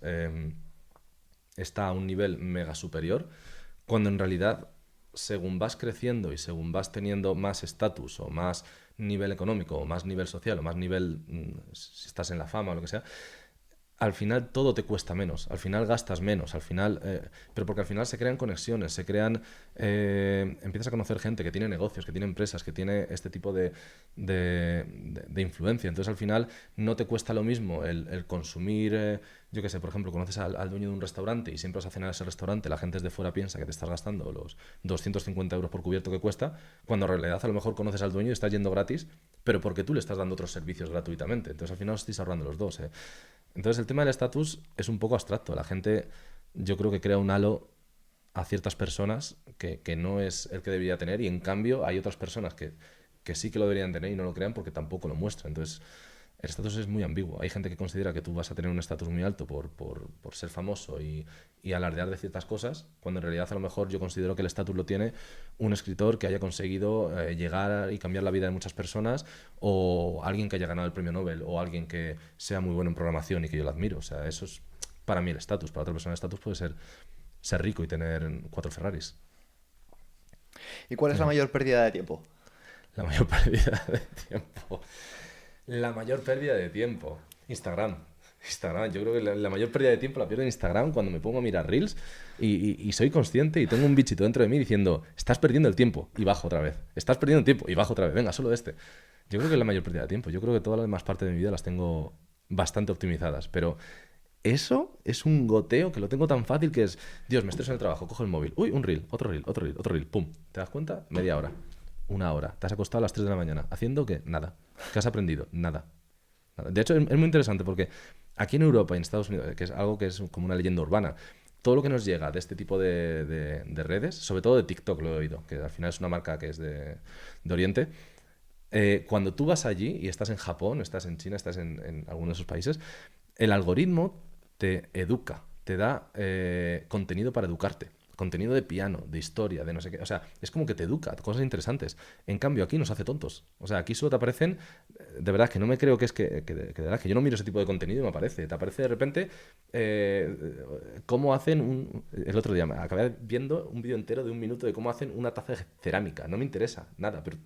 está a un nivel mega superior, cuando en realidad, según vas creciendo y según vas teniendo más estatus o más nivel económico o más nivel social o más nivel, si estás en la fama o lo que sea, al final todo te cuesta menos, al final gastas menos, al final, pero porque al final se crean conexiones, empiezas a conocer gente que tiene negocios, que tiene empresas, que tiene este tipo de influencia. Entonces al final no te cuesta lo mismo el consumir, yo qué sé, por ejemplo, conoces al dueño de un restaurante y siempre vas a cenar a ese restaurante, la gente desde fuera piensa que te estás gastando los 250 euros por cubierto que cuesta, cuando en realidad a lo mejor conoces al dueño y estás yendo gratis, pero porque tú le estás dando otros servicios gratuitamente. Entonces al final os estáis ahorrando los dos. Entonces el tema del estatus es un poco abstracto. La gente, yo creo que crea un halo a ciertas personas que no es el que debería tener, y en cambio hay otras personas que sí que lo deberían tener y no lo crean porque tampoco lo muestran. Entonces el estatus es muy ambiguo. Hay gente que considera que tú vas a tener un estatus muy alto por ser famoso y alardear de ciertas cosas, cuando en realidad a lo mejor yo considero que el estatus lo tiene un escritor que haya conseguido llegar y cambiar la vida de muchas personas, o alguien que haya ganado el premio Nobel, o alguien que sea muy bueno en programación y que yo lo admiro. O sea, eso es para mí el estatus. Para otra persona el estatus puede ser rico y tener 4 Ferraris. ¿Y cuál es la mayor pérdida de tiempo? La mayor pérdida de tiempo. La mayor pérdida de tiempo. Instagram. Yo creo que la mayor pérdida de tiempo la pierdo en Instagram cuando me pongo a mirar Reels y soy consciente y tengo un bichito dentro de mí diciendo, estás perdiendo el tiempo, y bajo otra vez. Estás perdiendo el tiempo y bajo otra vez. Venga, solo este. Yo creo que es la mayor pérdida de tiempo. Yo creo que todas las demás partes de mi vida las tengo bastante optimizadas, pero eso es un goteo que lo tengo tan fácil que es, Dios, me estreso en el trabajo, cojo el móvil, uy, un reel, otro reel, otro reel, otro reel, pum. ¿Te das cuenta? Media hora, 1 hora. Te has acostado a las 3 de la mañana. ¿Haciendo qué? Nada. ¿Qué has aprendido? Nada. De hecho, es muy interesante porque aquí en Europa y en Estados Unidos, que es algo que es como una leyenda urbana, todo lo que nos llega de este tipo de redes, sobre todo de TikTok lo he oído, que al final es una marca que es de Oriente, cuando tú vas allí y estás en Japón, estás en China, estás en alguno de esos países, el algoritmo te educa, te da contenido para educarte. Contenido de piano, de historia, de no sé qué. O sea, es como que te educa, cosas interesantes. En cambio, aquí nos hace tontos. O sea, aquí solo te aparecen, de verdad, que no me creo que es que de verdad, que yo no miro ese tipo de contenido y me aparece. Te aparece de repente cómo hacen el otro día me acabé viendo un vídeo entero de 1 minuto de cómo hacen una taza de cerámica. No me interesa nada, pero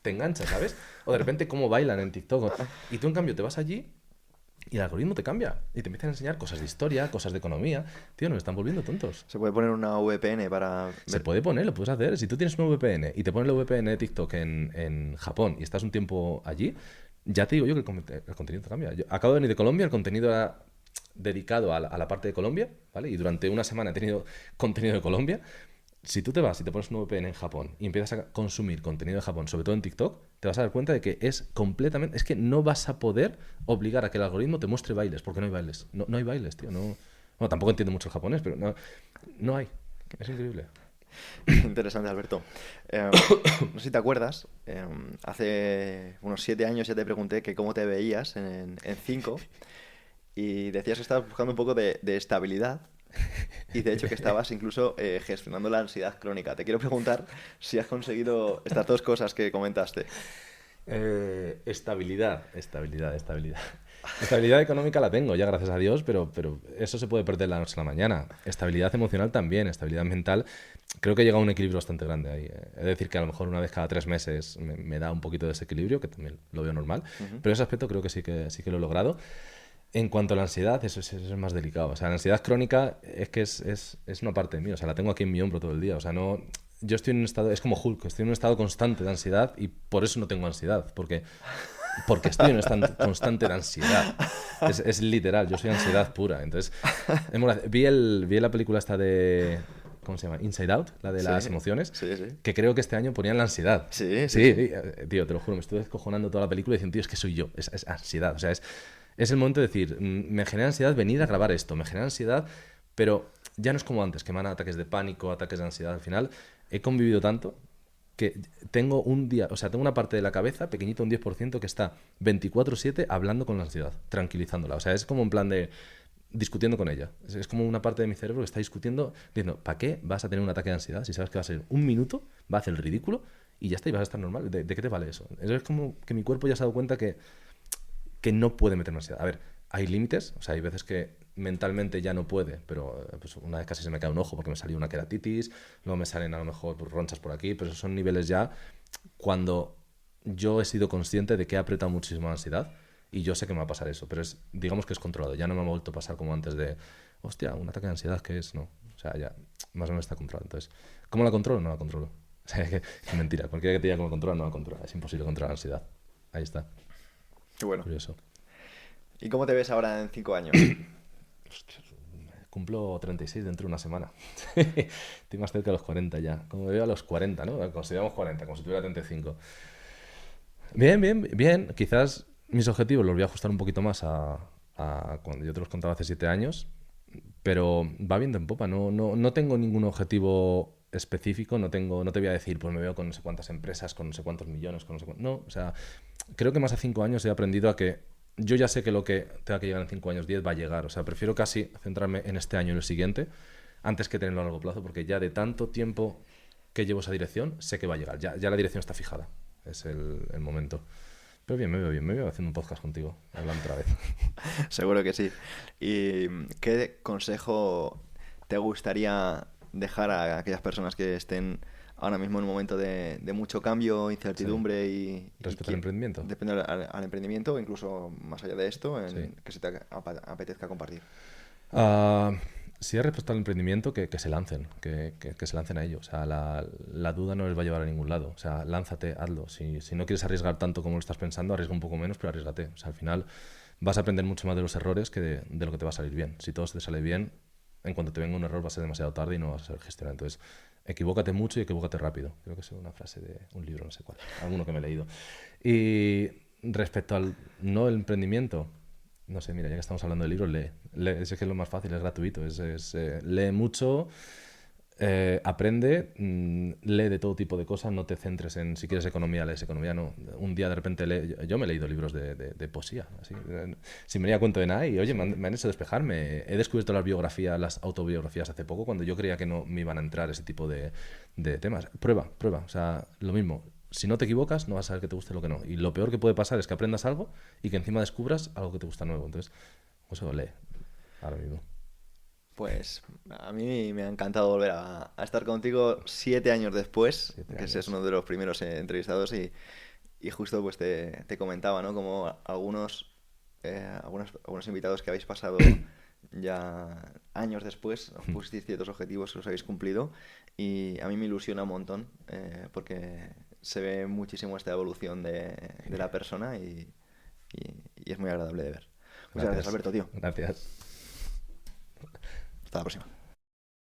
te engancha, ¿sabes? O de repente cómo bailan en TikTok. Y tú, en cambio, te vas allí y el algoritmo te cambia y te empiezan a enseñar cosas de historia, cosas de economía. Tío, nos están volviendo tontos. Se puede poner una VPN para Se ver. puede poner, lo puedes hacer. Si tú tienes una VPN y te pones la VPN de TikTok en Japón y estás un tiempo allí, ya te digo yo que el contenido te cambia. Yo acabo de venir de Colombia, el contenido era dedicado a la parte de Colombia, ¿vale? Y durante una semana he tenido contenido de Colombia. Si tú te vas y te pones un VPN en Japón y empiezas a consumir contenido de Japón, sobre todo en TikTok, te vas a dar cuenta de que es completamente... Es que no vas a poder obligar a que el algoritmo te muestre bailes, porque no hay bailes. No hay bailes, tío. No, bueno, tampoco entiendo mucho el japonés, pero no hay. Es increíble. Interesante, Alberto. No sé si te acuerdas, hace unos 7 años ya te pregunté que cómo te veías en 5 y decías que estabas buscando un poco de estabilidad y de hecho que estabas incluso gestionando la ansiedad crónica. Te quiero preguntar si has conseguido estas 2 cosas que comentaste. Estabilidad. Estabilidad económica la tengo ya, gracias a Dios, pero eso se puede perder de la noche a la mañana. Estabilidad emocional también, estabilidad mental. Creo que he llegado a un equilibrio bastante grande ahí. Es decir, que a lo mejor una vez cada 3 meses me da un poquito de desequilibrio, que también lo veo normal, pero ese aspecto creo que sí que lo he logrado. En cuanto a la ansiedad, eso es más delicado. O sea, la ansiedad crónica es que es una parte de mí. O sea, la tengo aquí en mi hombro todo el día. O sea, no... Yo estoy en un estado... Es como Hulk. Estoy en un estado constante de ansiedad y por eso no tengo ansiedad. Porque estoy en un estado constante de ansiedad. Es literal. Yo soy ansiedad pura. Entonces, vi la película esta de... ¿Cómo se llama? Inside Out, la de las emociones. Sí. Que creo que este año ponían la ansiedad. Sí. Tío, te lo juro. Me estuve descojonando toda la película y diciendo, tío, es que soy yo. Es ansiedad. O sea, es el momento de decir, me genera ansiedad venir a grabar esto, me genera ansiedad, pero ya no es como antes, que me dan ataques de pánico, ataques de ansiedad. Al final he convivido tanto que tengo tengo una parte de la cabeza, pequeñita, un 10%, que está 24/7 hablando con la ansiedad, tranquilizándola. O sea, es como en plan de discutiendo con ella. Es como una parte de mi cerebro que está discutiendo, diciendo, ¿para qué vas a tener un ataque de ansiedad si sabes que va a ser 1 minuto, va a hacer el ridículo y ya está, y vas a estar normal? ¿De qué te vale eso? Es como que mi cuerpo ya se ha dado cuenta que no puede meterme ansiedad. A ver, hay límites, o sea, hay veces que mentalmente ya no puede, pero pues una vez casi se me cae un ojo porque me salió una queratitis, luego me salen a lo mejor pues, ronchas por aquí, pero esos son niveles ya cuando yo he sido consciente de que he apretado muchísimo la ansiedad y yo sé que me va a pasar eso, pero digamos que es controlado, ya no me ha vuelto a pasar como antes de, hostia, un ataque de ansiedad, ¿qué es? No, o sea, ya más o menos está controlado. Entonces, ¿cómo la controlo? No la controlo. O sea, es mentira, cualquiera que te diga cómo la controla, no la controla, es imposible controlar la ansiedad. Ahí está. Qué bueno. Curioso. ¿Y cómo te ves ahora en 5 años? Cumplo 36 dentro de una semana. Estoy más cerca de los 40 ya. Como me veo a los 40, ¿no? Consideramos 40, como si tuviera 35. Bien, bien, bien. Quizás mis objetivos los voy a ajustar un poquito más a cuando yo te los contaba hace 7 años, pero va viento en popa. No tengo ningún objetivo específico, no te voy a decir, pues me veo con no sé cuántas empresas, con no sé cuántos millones, con no sé cuántos. No, o sea, creo que más a 5 años he aprendido a que yo ya sé que lo que tenga que llegar en 5 años, 10 va a llegar. O sea, prefiero casi centrarme en este año y el siguiente antes que tenerlo a largo plazo, porque ya de tanto tiempo que llevo esa dirección, sé que va a llegar. Ya la dirección está fijada. Es el momento. Pero bien, me veo haciendo un podcast contigo, hablando otra vez. Seguro que sí. ¿Y qué consejo te gustaría dejar a aquellas personas que estén ahora mismo en un momento de mucho cambio, Sí. incertidumbre y Respecto al emprendimiento. depende al emprendimiento o incluso más allá de esto, Sí. que se te apetezca compartir? Ah, si es respecto al emprendimiento, que se lancen, que se lancen a ello. O sea, la duda no les va a llevar a ningún lado. O sea, lánzate, hazlo. Si no quieres arriesgar tanto como lo estás pensando, arriesga un poco menos, pero arriesgate. O sea, al final vas a aprender mucho más de los errores que de lo que te va a salir bien. Si todo te sale bien, en cuanto te venga un error va a ser demasiado tarde y no vas a saber gestionar. Entonces, equivócate mucho y equivócate rápido. Creo que es una frase de un libro, no sé cuál, alguno que me he leído. Y respecto al no el emprendimiento, no sé, mira, ya que estamos hablando de libros, lee. Es que es lo más fácil, es gratuito. Lee mucho, aprende, lee de todo tipo de cosas, no te centres en si quieres economía, lees economía, no. Un día de repente yo me he leído libros de poesía, así, sin venir a cuento de nada y oye, me han hecho despejarme. He descubierto las autobiografías hace poco cuando yo creía que no me iban a entrar ese tipo de temas. Prueba, o sea, lo mismo. Si no te equivocas, no vas a saber que te guste lo que no. Y lo peor que puede pasar es que aprendas algo y que encima descubras algo que te gusta nuevo. Entonces, eso lee ahora mismo. Pues a mí me ha encantado volver a estar contigo 7 años después, 7 que ese es años. uno de los primeros entrevistados y justo pues te comentaba, ¿no? Como algunos invitados que habéis pasado ya años después, os pusisteis ciertos objetivos que os habéis cumplido y a mí me ilusiona un montón porque se ve muchísimo esta evolución de la persona y es muy agradable de ver. Muchas gracias, Gracias. Alberto, tío. Gracias. Hasta la próxima.